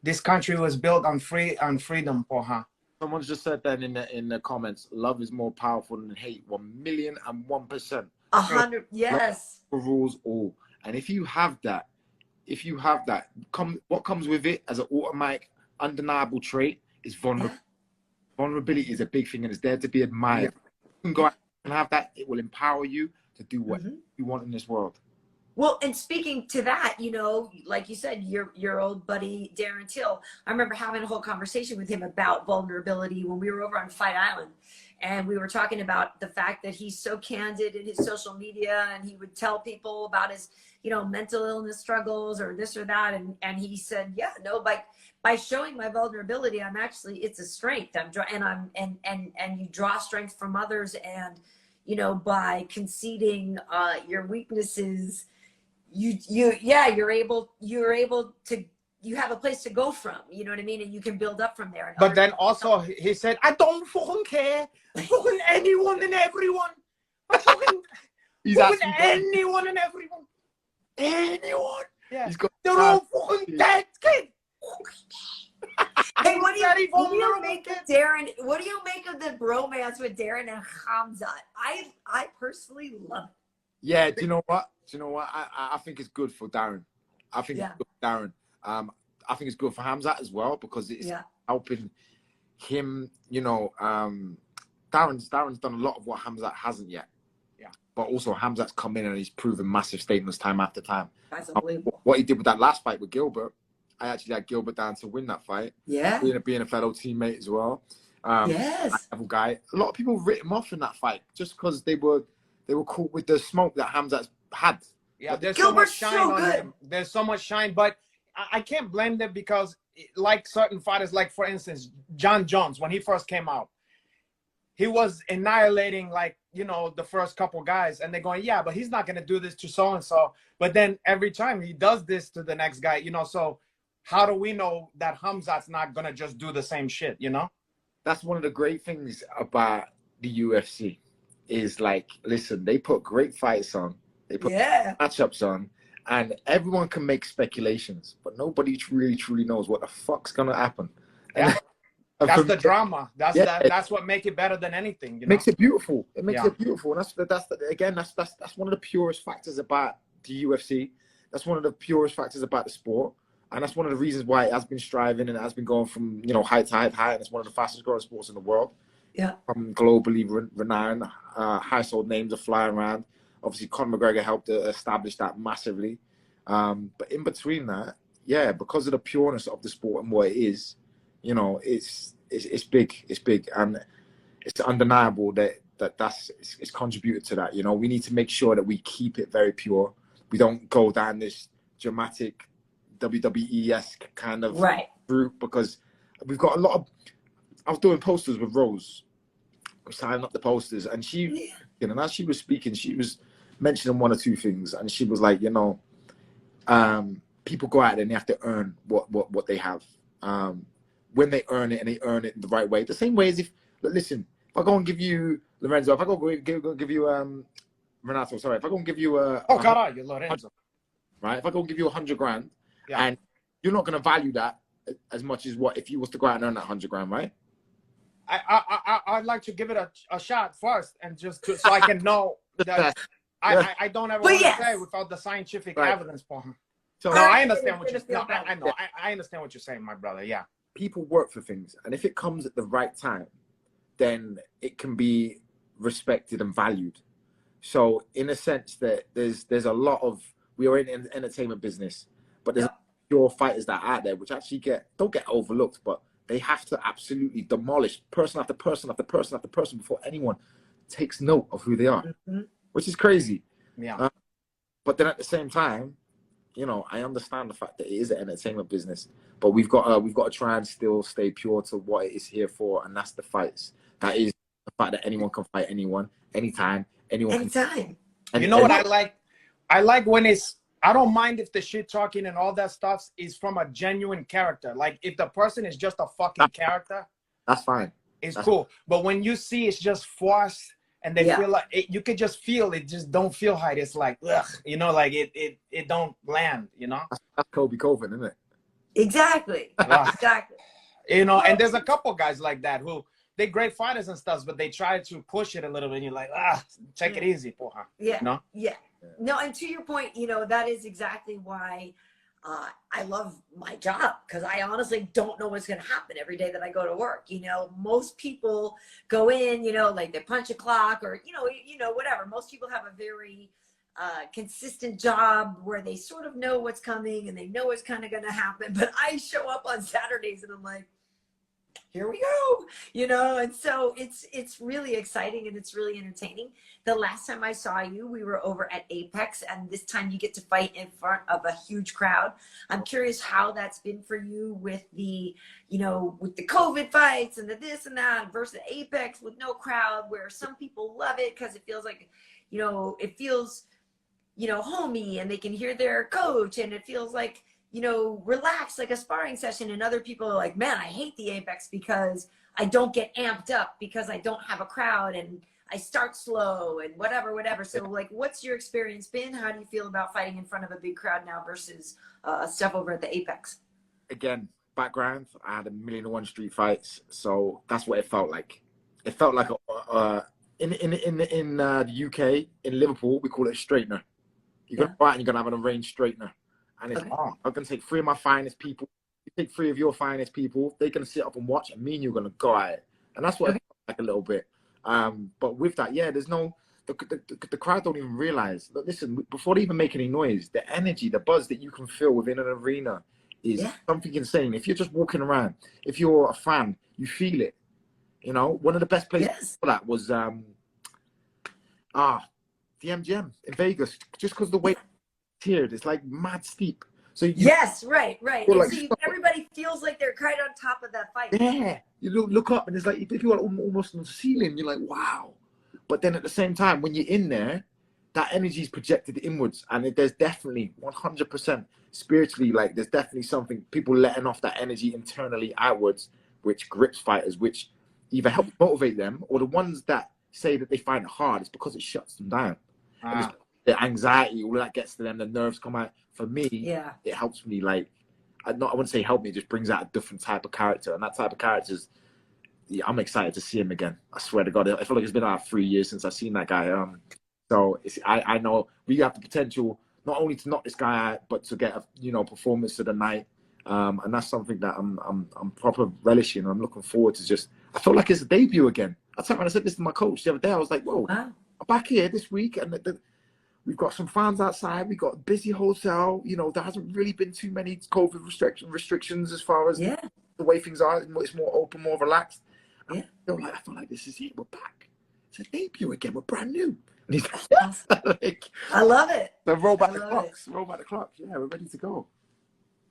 This country was built on freedom, porra. someone's just said that in the comments. Love is more powerful than hate. 1,001,001%. 100, yes. Rules all. And if you have that, what comes with it as an automatic, undeniable trait is vulnerability. Vulnerability is a big thing, and it's there to be admired. You can go out and have that. It will empower you to do what you want in this world. Well, and speaking to that, you know, like you said, your old buddy Darren Till, I remember having a whole conversation with him about vulnerability when we were over on Fight Island. And we were talking about the fact that he's so candid in his social media, and he would tell people about his, you know, mental illness struggles or this or that. And he said, yeah, no, by showing my vulnerability, I'm actually, it's a strength. And you draw strength from others. And, you know, by conceding your weaknesses, you're able to, you have a place to go from, you know what I mean? And you can build up from there. But then also he said, I don't fucking care. Fucking anyone and everyone. He's fucking anyone and everyone. Anyone. Yeah. They're all fucking dead, kid. Hey, what do you make of Darren? What do you make of the bromance with Darren and Hamzat? I personally love it. Yeah, do you know what? I think it's good for Darren. I think it's good for Darren. I think it's good for Hamzat as well, because it's helping him, you know. Darren's done a lot of what Hamzat hasn't yet. Yeah. But also Hamzat's come in and he's proven massive statements time after time. That's unbelievable. What he did with that last fight with Gilbert, I actually had Gilbert down to win that fight. Yeah. Being a fellow teammate as well. Yes. Guy. A lot of people writ him off in that fight just because they were caught with the smoke that Hamzat's had. Yeah, there's Gilbert's so much shine so on good. him. There's so much shine, but I can't blame them, because like certain fighters, like for instance, John Jones, when he first came out, he was annihilating, like, you know, the first couple guys, and they're going, yeah, but he's not going to do this to so-and-so. But then every time he does this to the next guy, you know, so how do we know that Hamzat's not going to just do the same shit, you know? That's one of the great things about the UFC is, like, listen, they put great fights on. They put matchups on, and everyone can make speculations, but nobody really truly knows what the fuck's gonna happen. Yeah. That's the drama. That's what makes it better than anything. You know? Makes it beautiful. It makes it beautiful, and that's one of the purest factors about the UFC. That's one of the purest factors about the sport, and that's one of the reasons why it has been striving and it has been going from, you know, height to height, and it's one of the fastest growing sports in the world. Yeah, from globally renowned, household names are flying around. Obviously, Conor McGregor helped to establish that massively. But in between that, yeah, because of the pureness of the sport and what it is, you know, it's big. It's big, and it's undeniable that's contributed to that. You know, we need to make sure that we keep it very pure. We don't go down this dramatic WWE-esque kind of route, because we've got a lot of. I was doing posters with Rose. I was tying up the posters, and she, you know, as she was speaking, she was mentioning one or two things, and she was like, you know, people go out there and they have to earn what they have. When they earn it, and they earn it in the right way, the same way as if I go and give you Lorenzo, if I go give you Renato, sorry, if I go and give you Lorenzo, right? If I go and give you 100 grand, and you're not going to value that as much as what if you was to go out and earn that 100 grand, right? I'd like to give it a shot first, and just so I can know that I don't ever want to say without the scientific evidence for him. So no, I understand what you're saying. No, I know. I understand what you're saying, my brother. Yeah. People work for things, and if it comes at the right time, then it can be respected and valued. So in a sense that there's a lot of, we are in entertainment business, but there's pure fighters that are out there, which actually don't get overlooked, but they have to absolutely demolish person after person after person after person before anyone takes note of who they are, which is crazy. Yeah. But then at the same time, you know, I understand the fact that it is an entertainment business, but we've got to try and still stay pure to what it is here for, and that's the fights. That is the fact that anyone can fight anyone, anytime, anytime. You know what I like? I like when I don't mind if the shit talking and all that stuff is from a genuine character. Like if the person is just a fucking character, that's fine. It's cool. But when you see it's just forced and they feel like you could just feel it, just don't feel right. It's like, ugh, you know, like it don't land, you know? That's Kobe Covin, isn't it? Exactly. Exactly. You know, and there's a couple guys like that who they're great fighters and stuff, but they try to push it a little bit. And you're like, take it easy, porra. Yeah. No? Yeah. No, and to your point, you know, that is exactly why I love my job, because I honestly don't know what's going to happen every day that I go to work. You know, most people go in, you know, like they punch a clock or, you know, whatever. Most people have a very consistent job where they sort of know what's coming and they know what's kind of going to happen. But I show up on Saturdays and I'm like, here we go, you know, and so it's really exciting and it's really entertaining. The last time I saw you, we were over at Apex, and this time you get to fight in front of a huge crowd. I'm curious how that's been for you with the, you know, with the COVID fights and the this and that versus Apex with no crowd, where some people love it because it feels like, you know, it feels, you know, homey and they can hear their coach and it feels like, you know, relaxed, like a sparring session. And other people are like, man, I hate the Apex because I don't get amped up because I don't have a crowd and I start slow and whatever. So like, what's your experience been? How do you feel about fighting in front of a big crowd now versus stuff over at the Apex? Again, background, I had 1,000,001 street fights. So that's what it felt like. It felt like in the UK, in Liverpool, we call it a straightener. You're going to fight and you're going to have an arranged straightener. And it's, I'm going to take 3 of my finest people. You take 3 of your finest people. They're going to sit up and watch, and me and you're going to go at it. And that's what it felt like a little bit. But with that, there's no, the crowd don't even realize. Look, listen, before they even make any noise, the energy, the buzz that you can feel within an arena is something insane. If you're just walking around, if you're a fan, you feel it. You know, one of the best places for that was the MGM in Vegas, just because the way tiered, it's like mad steep. So right. And like, so everybody feels like they're right on top of that fight. Yeah, you look up and it's like if you're almost on the ceiling, you're like, wow. But then at the same time, when you're in there, that energy is projected inwards, and there's definitely 100% spiritually, like there's definitely something, people letting off that energy internally outwards, which grips fighters, which either helps motivate them, or the ones that say that they find it hard, it's because it shuts them down. And the anxiety, all that gets to them, the nerves come out. For me, it helps me, like, I wouldn't say help me, it just brings out a different type of character. And that type of character is, I'm excited to see him again. I swear to God, I feel like it's been about 3 years since I've seen that guy. So I know we have the potential not only to knock this guy out, but to get a performance of the night. And that's something that I'm proper relishing. I'm looking forward to. Just, I felt like it's a debut again. I said this to my coach the other day. I was like, whoa, I'm back here this week, and we've got some fans outside. We've got a busy hotel. You know, there hasn't really been too many COVID restrictions as far as the way things are. It's more open, more relaxed. I feel like this is it. We're back. It's a debut again. We're brand new. And he's like, I love it. So roll back the clocks. Roll back the clocks. Yeah, we're ready to go.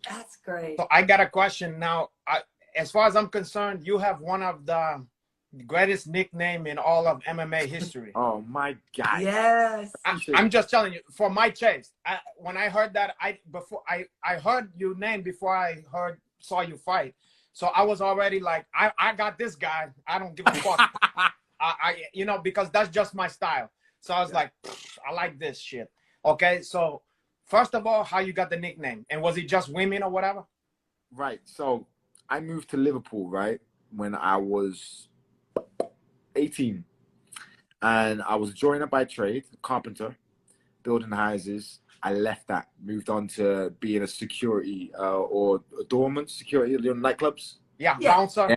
That's great. So I got a question now. As far as I'm concerned, you have one of the greatest nickname in all of MMA history. Oh my God! Yes. I'm just telling you, for my taste. When I heard that, I heard your name before I saw you fight. So I was already like, I got this guy. I don't give a fuck. Because that's just my style. So I was like, I like this shit. Okay, so first of all, how you got the nickname, and was it just women or whatever? Right. So I moved to Liverpool, right, when I was 18, and I was a joiner by trade, carpenter, building houses. I left that, moved on to being a security or a doorman, security in nightclubs. Bouncer.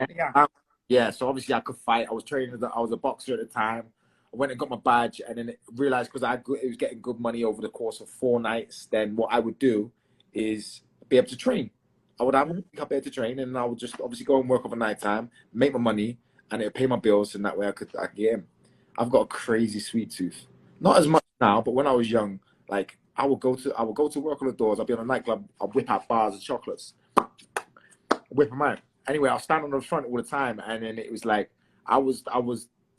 So obviously I could fight. I was training. I was a boxer at the time. I went and got my badge, and then realized because it was getting good money over the course of 4 nights. Then what I would do is be able to train. I would have a week up there to train, and I would just obviously go and work overnight time, make my money, and it would pay my bills, and that way I could get in. I've got a crazy sweet tooth. Not as much now, but when I was young, like I would go to work on the doors. I'd be on a nightclub. I'd whip out bars of chocolates, whip them out. Anyway, I'll stand on the front all the time, and then it was like I was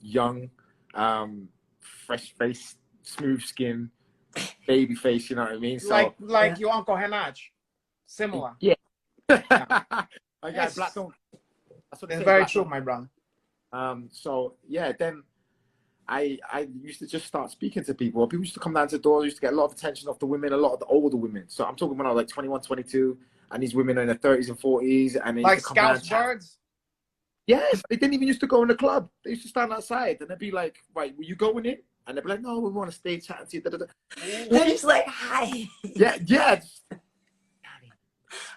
young, fresh face, smooth skin, baby face. You know what I mean? So like your Uncle Henach, similar. Yeah. Yeah. I got black on. That's what it's very true, my brother. So yeah, then I used to just start speaking to people. People used to come down to the doors, used to get a lot of attention off the women, a lot of the older women. So I'm talking when I was like 21, 22, and these women are in their 30s and 40s, and they like used to come Scouts birds. Yes, they didn't even used to go in the club. They used to stand outside, and they'd be like, "Right, were you going in?" And they'd be like, "No, we want to stay chatting to you." Da, da, da. They're just like, hi. Yeah.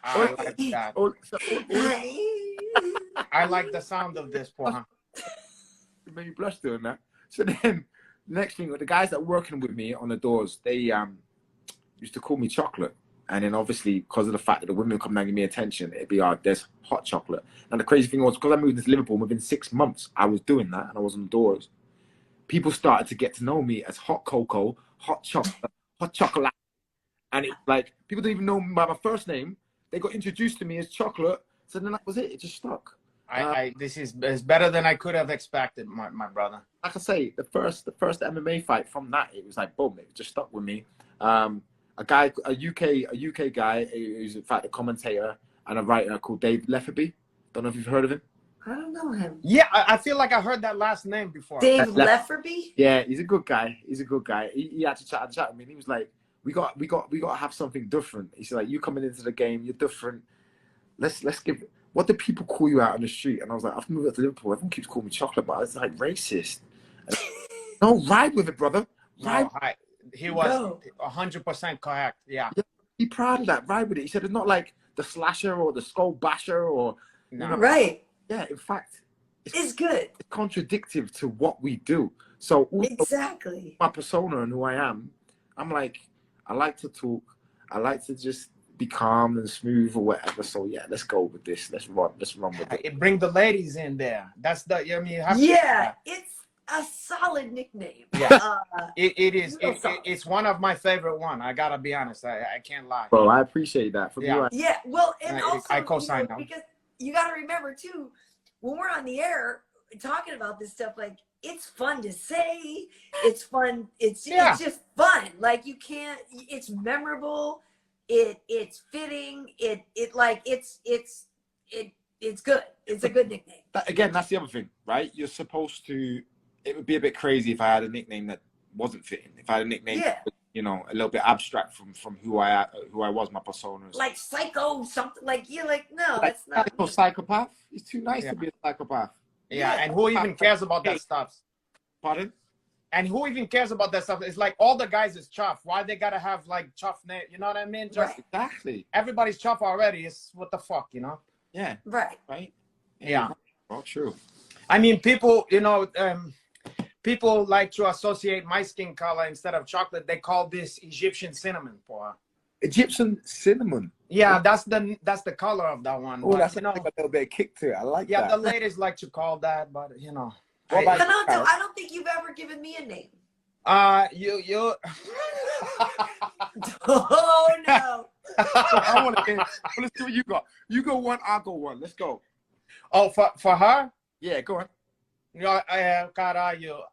I like that. Hi. I like the sound of this, Paul. It made me blush doing that. So then, next thing, the guys that were working with me on the doors, they used to call me chocolate. And then obviously, because of the fact that the women come down and give me attention, it'd be, there's hot chocolate. And the crazy thing was, because I moved to Liverpool, within 6 months, I was doing that, and I was on the doors. People started to get to know me as hot cocoa, hot chocolate. And it's like, people didn't even know me by my first name. They got introduced to me as chocolate. So then that was it. It just stuck. This is better than I could have expected, my brother. Like I say, the first MMA fight from that, it was like boom, it just stuck with me. A UK guy who's in fact a commentator and a writer called Dave Lefferby. Don't know if you've heard of him. I don't know him. Yeah, I feel like I heard that last name before. Dave Lefferby? Yeah, he's a good guy. He had to chat with me, and he was like, we got to have something different. He said, like, you coming into the game, you're different. Let's give. What do people call you out on the street? And I was like, I've moved up to Liverpool. Everyone keeps calling me chocolate, but it's like racist. No, ride with it, brother. He was 100% correct. Yeah. Be proud of that. Ride with it. He said it's not like the slasher or the skull basher or right. Yeah, in fact, it's good. It's contradictive to what we do. So exactly my persona and who I am, I'm like, I like to talk. I like to just be calm and smooth or whatever. So yeah, let's go with this. Let's run with it. Bring the ladies in there. That's the. I mean, it's a solid nickname. Yeah, it is. It's one of my favorite one. I gotta be honest. I can't lie. Bro, I appreciate that. Yeah. Well, and also I co-sign now because you got to remember too, when we're on the air talking about this stuff, like it's fun to say. It's fun. It's just fun. Like you can't. It's memorable. It's fitting. It's good. It's a good nickname. Again, that's the other thing, right? You're supposed to. It would be a bit crazy if I had a nickname that wasn't fitting. If I had a nickname, a little bit abstract from who I was, my persona. Like psycho, something like you're like, no, like, that's not. Psychopath. It's too nice to be a psychopath. Yeah, and who even cares about that stuff? Pardon? And who even cares about that stuff? It's like all the guys is chuff. Why they gotta have like chuff name? You know what I mean? Just exactly. Everybody's chuff already. It's what the fuck, you know? Yeah. Right. Yeah. All true. I mean, people, people like to associate my skin color instead of chocolate. They call this Egyptian cinnamon, boy. Egyptian cinnamon. Yeah, that's the color of that one. Oh, that's like a little bit of kick to it. I like that. Yeah, the ladies like to call that, but I don't think you've ever given me a name. You. Oh no. I want to hear. Let's see what you got. You go one, I'll go one. Let's go. Oh, for her? Yeah, go on. Caralho.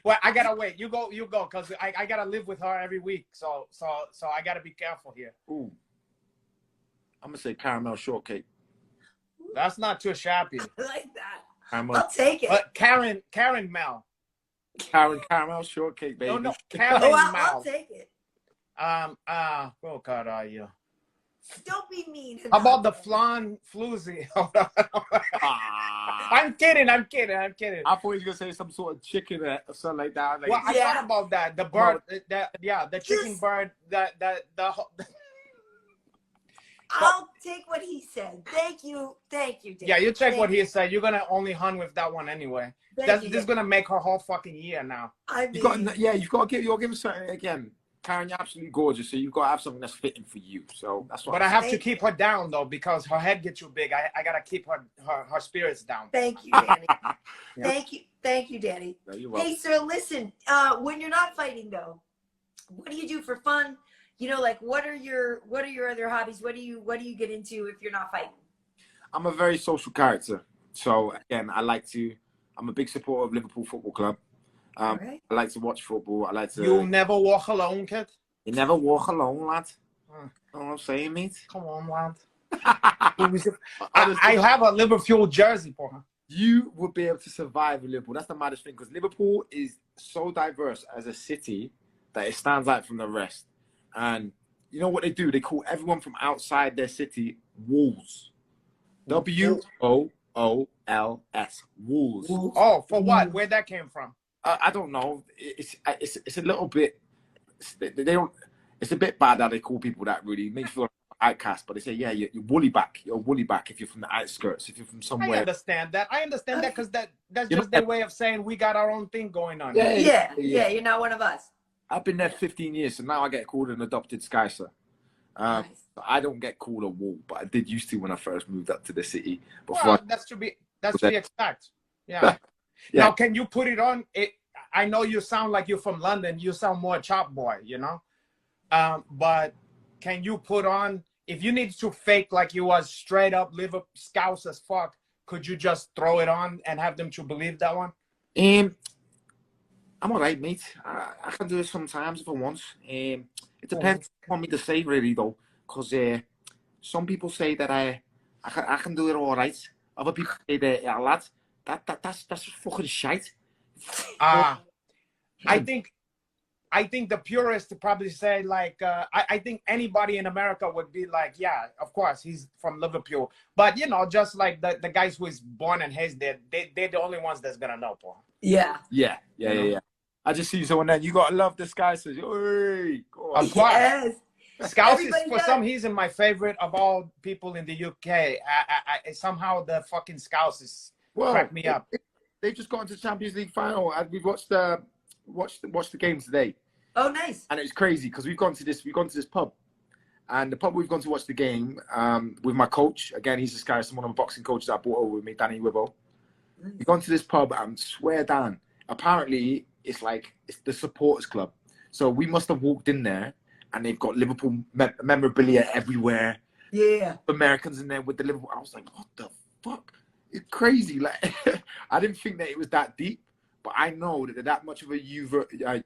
Well, I gotta wait. You go, because I gotta live with her every week. So I gotta be careful here. Ooh. I'm gonna say caramel shortcake. That's not too shabby. I like that. I'll take it. But Karyn Mel. Caramel shortcake, baby. No, Karyn Mel. I'll take it. Caralho. Don't be mean. How about the flan floozy? I'm kidding. I thought he was gonna say some sort of chicken or something like that. Well, I thought about that. The bird, the chicken bird. I'll take what he said. Thank you, Dave. Yeah, you take what he said. You're gonna only hunt with that one anyway. This is gonna make her whole fucking year now. You've got to give him something again. Karyn, you're absolutely gorgeous. So you've got to have something that's fitting for you. So that's what. But I have to keep her down though, because her head gets too big. I gotta keep her spirits down. Thank you, Danny. Yeah. Thank you, Danny. No, you're welcome. Hey, so listen, when you're not fighting though, what do you do for fun? You know, like what are your other hobbies? What do you get into if you're not fighting? I'm a very social character. So again, I'm a big supporter of Liverpool Football Club. Right. I like to watch football. I like to. You'll never walk alone, kid. You never walk alone, lad. You know what I'm saying, mate? Come on, lad. I have a Liverpool jersey for her. You would be able to survive in Liverpool. That's the maddest thing, because Liverpool is so diverse as a city that it stands out from the rest. And you know what they do? They call everyone from outside their city Wolves. WOOLS. Wolves. Oh, for what? Where that came from? I don't know. It's a little bit. They don't. It's a bit bad how they call people that. Really it makes you feel like an outcast. But they say, yeah, you're woolly back. You're a woolly back if you're from the outskirts. If you're from somewhere. I understand that because that's just their way of saying we got our own thing going on. Yeah. You're not one of us. I've been there 15 years, so now I get called an adopted Skyser. Nice. I don't get called a wool, but I did used to when I first moved up to the city. Well, that's to be expected. Yeah. Yeah. Now, can you put it on? I know you sound like you're from London. You sound more chop boy, you know. But can you put on, if you need to fake like you was straight up Liverpool Scouse as fuck, could you just throw it on and have them to believe that one? I'm all right, mate. I can do it sometimes if I want. It depends on me to say, really, though, because some people say that I can do it all right. Other people say that, yeah, lad, that's fucking shite. I think the purists probably say like I think anybody in America would be like, yeah, of course he's from Liverpool, but you know, just like the guys who is born and raised there, they're the only ones that's gonna know, Paul. Yeah. I just see someone there. You gotta love this guy. Says, "Hey, go on." Of course. Yes. Scouse is for some reason my favorite of all people in the UK. I somehow the fucking Scouse crack me up. They've just got into the Champions League final, and we've watched the game today. Oh, nice. And it's crazy because we've gone to this pub, and the pub we've gone to watch the game with my coach. Again, he's this guy, one of the boxing coaches I brought over with me, Danny Roberts. Nice. We've gone to this pub and swear down. Apparently, it's the supporters club. So we must have walked in there, and they've got Liverpool memorabilia everywhere. Yeah. Americans in there with the Liverpool. I was like, what the fuck? It's crazy. Like, I didn't think that it was that deep, but I know that they're that much of a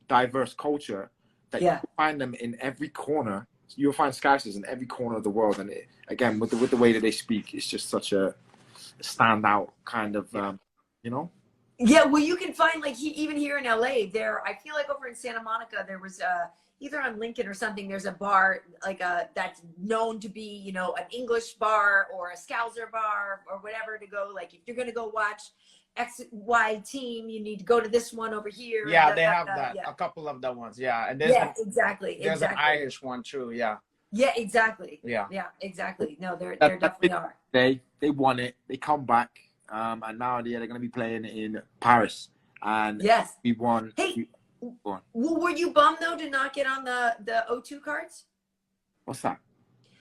diverse culture that you find them in every corner. You'll find Scousers in every corner of the world, and again with the way that they speak, it's just such a standout kind of, you know. Yeah, well, you can find like even here in LA. I feel like over in Santa Monica, there was either on Lincoln or something. There's a bar like that's known to be, you know, an English bar or a Scouser bar or whatever to go. Like if you're gonna go watch XY team, you need to go to this one over here. Yeah, they have that. Yeah. A couple of the ones. Yeah, and there's exactly. There's an Irish one too. Yeah. Yeah, exactly. Yeah, exactly. No, there definitely are. They won it. They come back. And now they're going to be playing in Paris. And yes, we won. Hey, well, were you bummed though to not get on the O2 cards? What's that?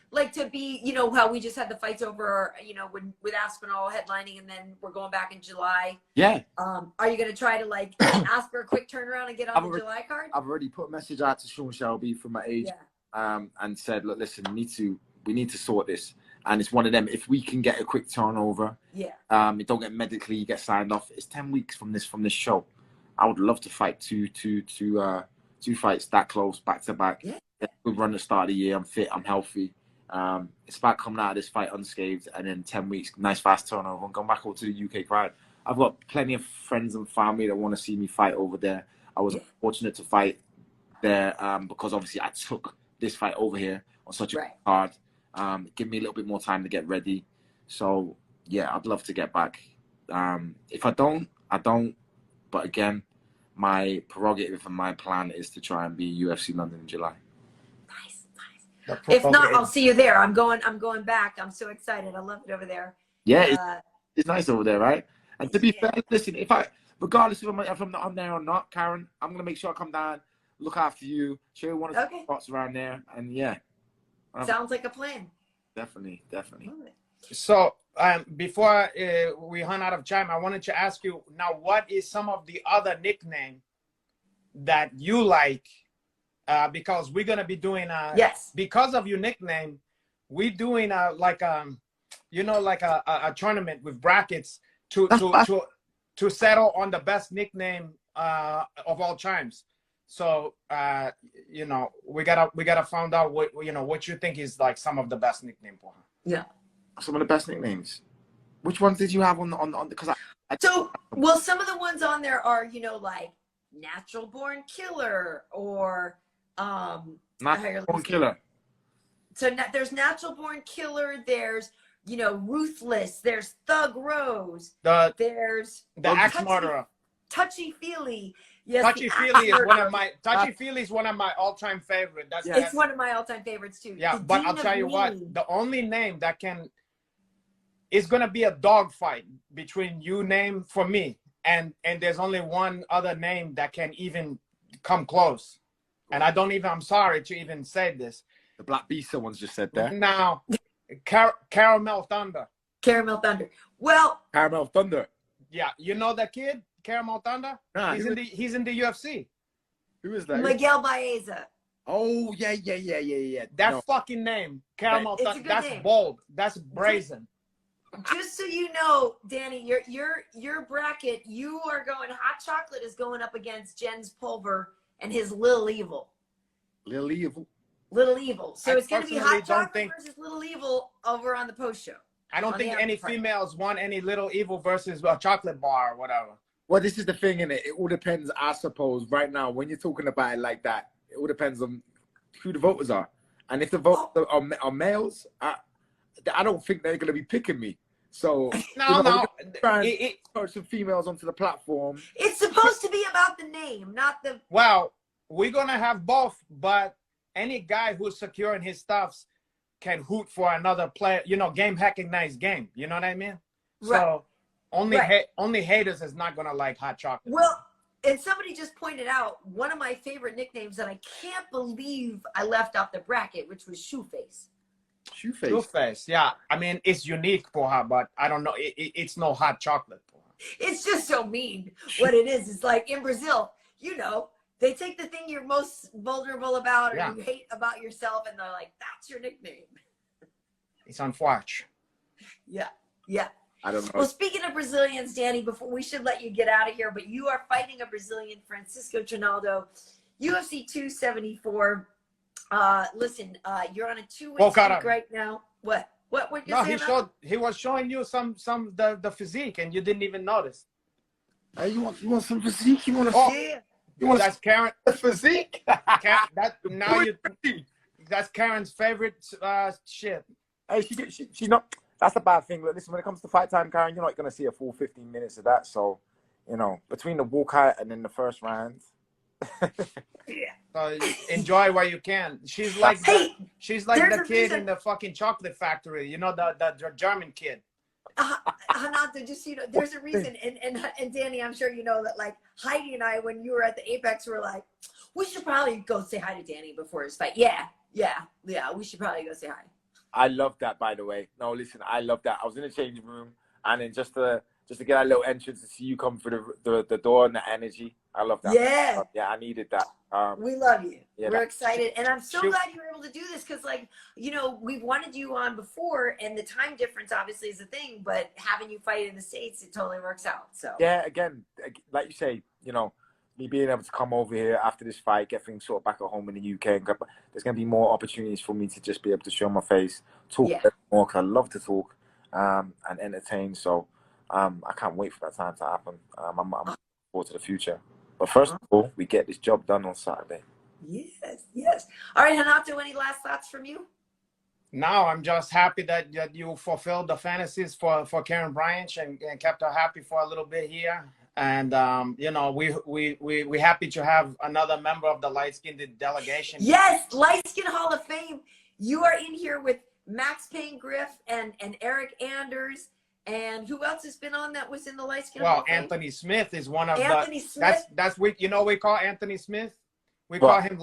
Like to be, you know, how we just had the fights over, you know, with Aspinall headlining, and then we're going back in July. Yeah. Are you going to try to like ask for a quick turnaround and get on the July card? I've already put a message out to Sean Shelby from my age, and said, look, listen, we need to sort this. And it's one of them. If we can get a quick turnover, you don't get medically, you get signed off. It's 10 weeks from this show. I would love to fight two fights that close back to back. Yeah. Good run at the start of the year. I'm fit. I'm healthy. It's about coming out of this fight unscathed, and then 10 weeks, nice fast turnover, and going back over to the UK crowd. I've got plenty of friends and family that want to see me fight over there. I was fortunate to fight there because obviously I took this fight over here on such a card. Give me a little bit more time to get ready. So yeah, I'd love to get back. If I don't, I don't. But again, my prerogative and my plan is to try and be UFC London in July. Nice. If not, I'll see you there. I'm going back. I'm so excited. I love it over there. Yeah, it's nice over there, right? And to be fair, listen, regardless if I'm there or not, Karyn, I'm gonna make sure I come down look after you, show you one of the Okay. spots around there, and yeah. Sounds like a plan. Definitely. Love it. So before we run out of time, I wanted to ask you now, what is some of the other nickname that you like? Because we're gonna be doing yes, because of your nickname, we're doing like you know, like a tournament with brackets to settle on the best nickname of all times. So you know, we gotta find out what, you know, what you think is like some of the best nickname for her. yeah. Some of the best nicknames. Which ones did you have on because So, well, some of the ones on there are, you know, like Natural Born Killer or Natural Born Killer. So there's Natural Born Killer. There's, you know, Ruthless. There's Thug Rose. There's the Axe Murderer. Touchy Feely. Yes, Touchy Feely is one of my all-time favorite. It's one of my all-time favorites too. Yeah, the but Dean I'll tell you of what, Mean. the only name that can is gonna be a dogfight between you name for me, and there's only one other name that can even come close. And I don't even, I'm sorry to even say this. The Black Beast someone's just said there. Now, Caramel Thunder. Caramel Thunder. Well, Caramel Thunder. Yeah, you know that kid, Caramel Thunder? Nah, he's in the UFC. Who is that? Miguel Baeza. Oh, yeah. That fucking name, Caramel It's a Thunder, good that's name. bold. That's brazen. Just so you know, Danny, your bracket, you are going, Hot Chocolate is going up against Jens Pulver and his Little Evil. Little Evil. Little Evil. So I it's going to be personally Hot don't Chocolate think- versus Little Evil over on the post show. I don't On think the any after party. females want any Little Evil versus a chocolate bar or whatever. Well, this is the thing, innit? It all depends, I suppose, right now, when you're talking about it like that, it all depends on who the voters are. And if the voters are males, I don't think they're going to be picking me. So, No. try and put some females onto the platform. It's supposed to be about the name, not the... Well, we're going to have both, but any guy who's securing his stuffs can hoot for another player, you know, game hacking nice game. You know what I mean? Right. So only Right. only haters is not going to like Hot Chocolate. Well, and somebody just pointed out one of my favorite nicknames that I can't believe I left off the bracket, which was Shoeface. Shoeface. Two-Face, yeah. I mean, it's unique for her, but I don't know. It's no Hot Chocolate for her. It's just so mean. What it is, it's like in Brazil, you know, they take the thing you're most vulnerable about or Yeah. you hate about yourself, and they're like, that's your nickname. It's unfortunate. Yeah. I don't know. Well, speaking of Brazilians, Danny, before we should let you get out of here, but you are fighting a Brazilian, Francisco Trinaldo, UFC 274. Listen, you're on a 2-week streak right now. What you No, saying? he was showing you some the physique, and you didn't even notice. Hey, you want some physique? You want Yeah. That's Karyn. physique? That's Karyn's favorite shit. Hey, she's not. That's a bad thing. Look, listen, when it comes to fight time, Karyn, you're not going to see a full 15 minutes of that. So, you know, between the walkout and then the first round. So enjoy while you can. She's like Hey, she's like there's the a kid reason- in the fucking chocolate factory. You know, the German kid. Renato, just so you know, there's a reason, and Danny, I'm sure you know that, like, Heidi and I, when you were at the Apex, were like, we should probably go say hi to Danny before his fight. Yeah, we should probably go say hi. I love that, by the way. No, listen, I love that. I was in the changing room, and then just to get that little entrance to see you come through the door and the energy. I love that. Yeah, I needed that. we love you. Yeah, We're excited, and I'm so Shoot. glad you were able to do this because, like, you know, we've wanted you on before, and the time difference obviously is a thing, but having you fight in the States, it totally works out. So Yeah, again, like you say, you know, me being able to come over here after this fight, get things sort of back at home in the UK, and there's going to be more opportunities for me to just be able to show my face, talk a bit more, because I love to talk and entertain. So I can't wait for that time to happen. I'm looking forward to the future. But first of all, we get this job done on Saturday. Yes. All right, Renato, any last thoughts from you? No, I'm just happy that you fulfilled the fantasies for Karyn Bryant and kept her happy for a little bit here. And you know, we happy to have another member of the light-skinned delegation. Yes, Light Skin Hall of Fame. You are in here with Max Payne Griff and Eric Anders. And who else has been on that was in the Light Skin Hall Well, of Fame? Anthony Smith is one of Anthony Smith. That's we call Anthony Smith. We call him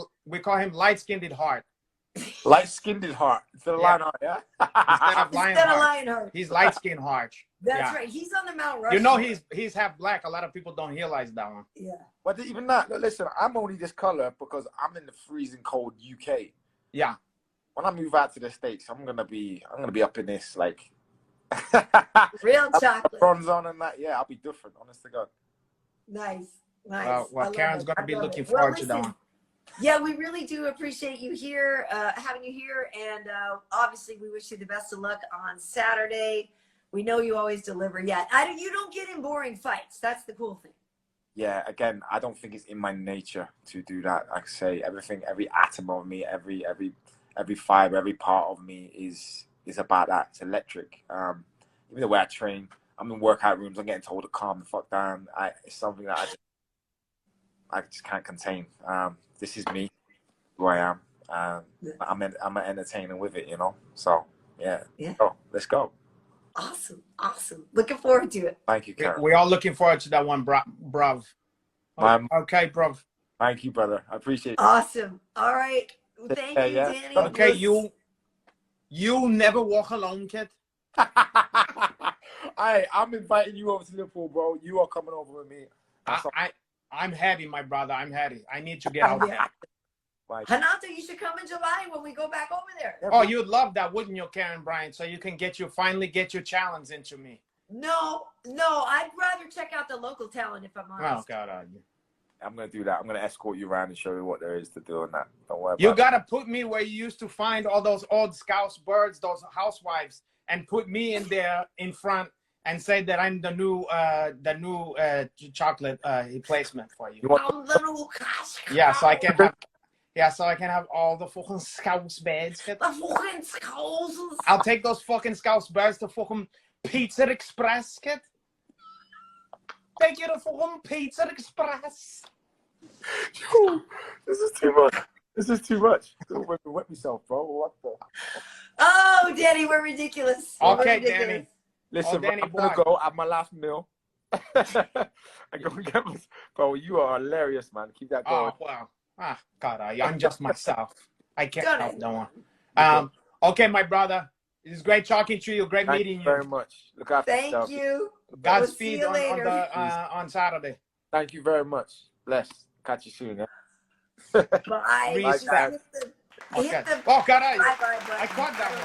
light-skinned heart. Light-skinned heart. Instead of lion heart, yeah? Instead of lion heart. He's light-skinned heart. That's right. He's on the Mount Rushmore. You know he's half black. A lot of people don't realize that one. Yeah. But even that, listen, I'm only this color because I'm in the freezing cold UK. Yeah. When I move out to the States, I'm gonna be up in this like real chocolate. Bronze on and that. Yeah, I'll be different, honest to God. Nice. Well, Karyn's gonna be looking forward to that one. Yeah, we really do appreciate you here, having you here, and obviously we wish you the best of luck on Saturday. We know you always deliver. Yeah, you don't get in boring fights. That's the cool thing. Yeah, again, I don't think it's in my nature to do that. Like I say, everything, every atom of me, every fiber, every part of me is about that. It's electric. Even the way I train, I'm in workout rooms. I'm getting told to calm the fuck down. It's something that I just can't contain. This is me, who I am. I'm an entertainer with it, you know. So yeah. Oh, let's go. Awesome. Looking forward to it. Thank you, Karyn. We're all looking forward to that one, bruv. Okay, bruv. Thank you, brother. I appreciate it. Awesome. All right. Thank you, Danny. Okay, you never walk alone, kid. I'm inviting you over to Liverpool, bro. You are coming over with me. I'm heavy, my brother. I'm heavy. I need to get out there. Renato, you should come in July when we go back over there. Oh, you'd love that, wouldn't you, Karyn Bryant? So you can finally get your challenge into me. No, I'd rather check out the local talent if I'm honest. Oh, God. I'm going to do that. I'm going to escort you around and show you what there is to do on that. Don't worry about it. You got to put me where you used to find all those old Scouse birds, those housewives, and put me in there in front and say that I'm the new chocolate replacement for you. Yeah, so I can have... Yeah, so I can have all the fucking Scouse beds. The fucking Scouse. I'll take those fucking Scouse beds to fucking Pizza Express, kid. Take you to fucking Pizza Express. Yo, this is too much. Don't make me wet myself, bro. What the? Oh, Danny, we're ridiculous. Okay, Danny. Listen, Danny, I'm gonna go have my last meal. I go get my... Bro, you are hilarious, man. Keep that going. Oh, wow. God, I'm just myself. I can't help no one. Okay, my brother. It's great talking to you. Great meeting you. Thank you very much. Look after yourself. Thank you. Godspeed on Saturday. Thank you very much. Bless. Catch you soon. Bye. Respect. Okay. Oh, God, I caught that one.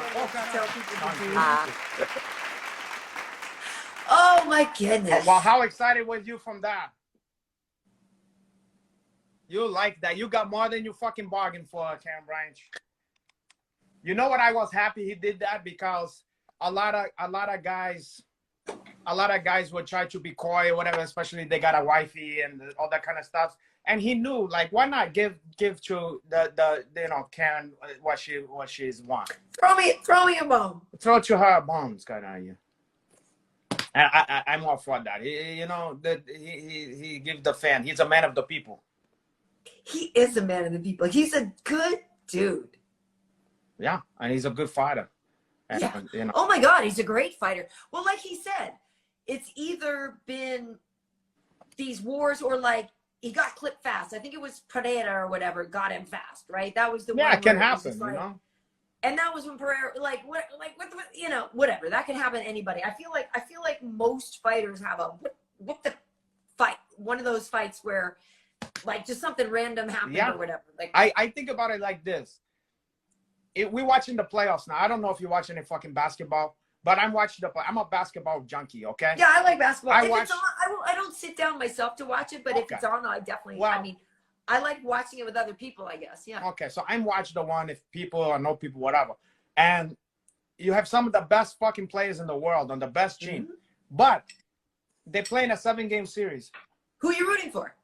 Oh, my goodness. Well, how excited was you from that? You like that. You got more than you fucking bargained for, Karyn Bryant. You know what? I was happy he did that because a lot of guys would try to be coy or whatever, especially they got a wifey and all that kind of stuff. And he knew, like, why not give to the Karyn what she's want. Throw me a bone. Throw to her bones, God on you. And I'm all for that. He gives the fan. He's a man of the people. He is a man of the people. He's a good dude. Yeah, and he's a good fighter. And, yeah. Oh my God, he's a great fighter. Well, like he said, it's either been these wars or like he got clipped fast. I think it was Pereira or whatever got him fast, right? That was the one. Yeah, it can happen, like, And that was when Pereira, whatever. That can happen to anybody. I feel like most fighters have what the fight. One of those fights where, like, just something random happened or whatever. Like, I think about it like this. We're watching the playoffs now. I don't know if you're watching any fucking basketball, but I'm watching I'm a basketball junkie, okay? Yeah, I like basketball. If it's on, I don't sit down myself to watch it, but if it's on, I definitely, I like watching it with other people, I guess, yeah. Okay, so I'm watching the one if people or no people, whatever. And you have some of the best fucking players in the world on the best team, but they're playing a 7-game series. Who are you rooting for?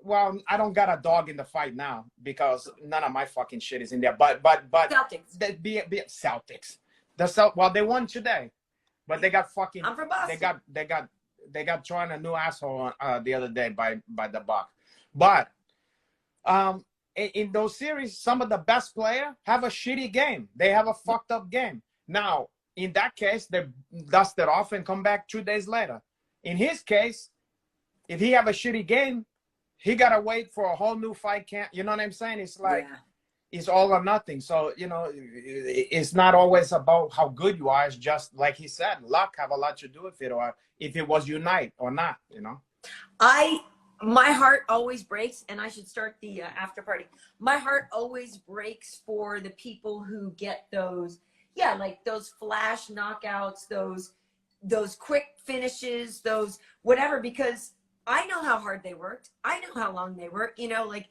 Well, I don't got a dog in the fight now because none of my fucking shit is in there. But Celtics. Celtics. They won today, but they got fucking. I'm from Boston. They got thrown a new asshole the other day by the Bucks. But in those series, some of the best players have a shitty game. They have a fucked up game. Now, in that case, they dust it off and come back 2 days later. In his case, if he have a shitty game, he gotta wait for a whole new fight camp. You know what I'm saying? It's like it's all or nothing. So you know, it's not always about how good you are. It's just like he said, luck have a lot to do with it, or if it was unite or not. You know. My heart always breaks, and I should start the after party. My heart always breaks for the people who get those, like those flash knockouts, those quick finishes, those whatever, because I know how hard they worked. I know how long they worked. You know, like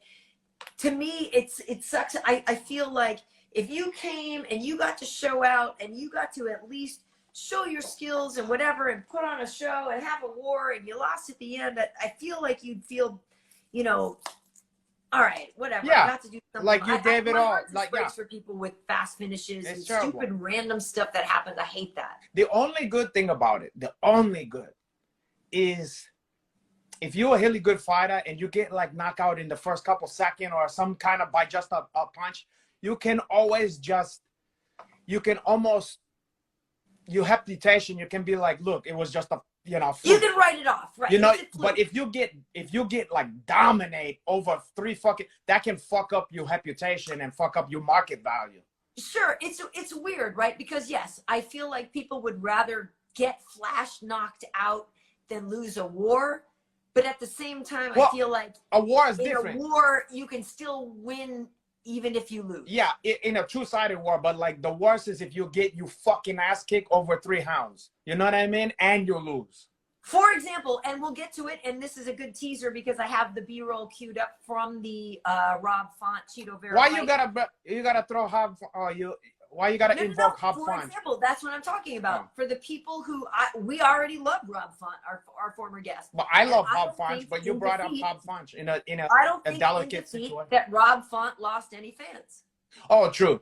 to me, it sucks. I feel like if you came and you got to show out and you got to at least show your skills and whatever and put on a show and have a war and you lost at the end, I feel like you'd feel, you know, all right, whatever. Yeah, I got to do something. like you gave it all. Like for people with fast finishes and stupid random stuff that happens. I hate that. The only good thing about it, the only good, is if you're a really good fighter and you get like knockout in the first couple seconds or some kind of by just a punch, you can always just, you can almost, you have hesitation. You can be like, look, it was just a, you know, fluke. You can write it off, right? You know, but if you get like dominate over three fucking, that can fuck up your reputation and fuck up your market value. Sure, it's weird, right? Because yes, I feel like people would rather get flash knocked out than lose a war. But at the same time, I feel like a war is in different. A war, you can still win even if you lose. Yeah, in a two-sided war, but like the worst is if you get you fucking ass kicked over 3 rounds. You know what I mean? And you lose. For example, and we'll get to it, and this is a good teaser because I have the B-roll queued up from the Rob Font Cheeto Vera. Why you gotta throw why you gotta invoke Rob Font? For example, that's what I'm talking about. For the people who we already love Rob Font, our former guest. But I love Rob Font, but you brought up Rob Font in a I don't think delicate situation. That Rob Font lost any fans. Oh, true.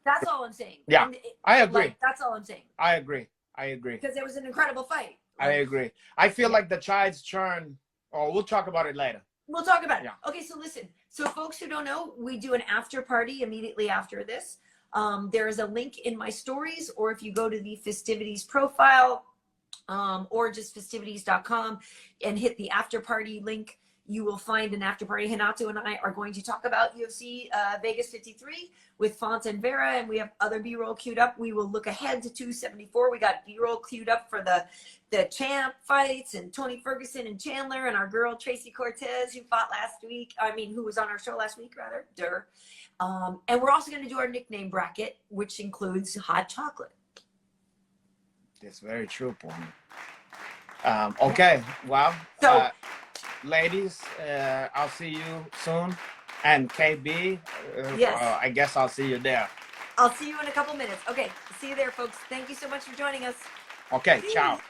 That's all I'm saying. Yeah, I agree. Like, that's all I'm saying. I agree. Because it was an incredible fight. I agree. I feel like the tides turn. Oh, we'll talk about it later. We'll talk about it. Yeah. Okay, so listen. So folks who don't know, we do an after party immediately after this. There is a link in my stories, or if you go to the Festivities profile, or just festivities.com and hit the after party link, you will find an after party. Renato and I are going to talk about UFC Vegas 53 with Font and Vera, and we have other B-roll queued up. We will look ahead to 274. We got B-roll queued up for the champ fights and Tony Ferguson and Chandler and our girl Tracy Cortez who fought last week. I mean, who was on our show last week, rather. And we're also going to do our nickname bracket, which includes hot chocolate. That's very true, Paul. Okay, well, so, ladies, I'll see you soon. And KB, yes. I guess I'll see you there. I'll see you in a couple minutes. Okay, see you there, folks. Thank you so much for joining us. Okay, Peace. ciao.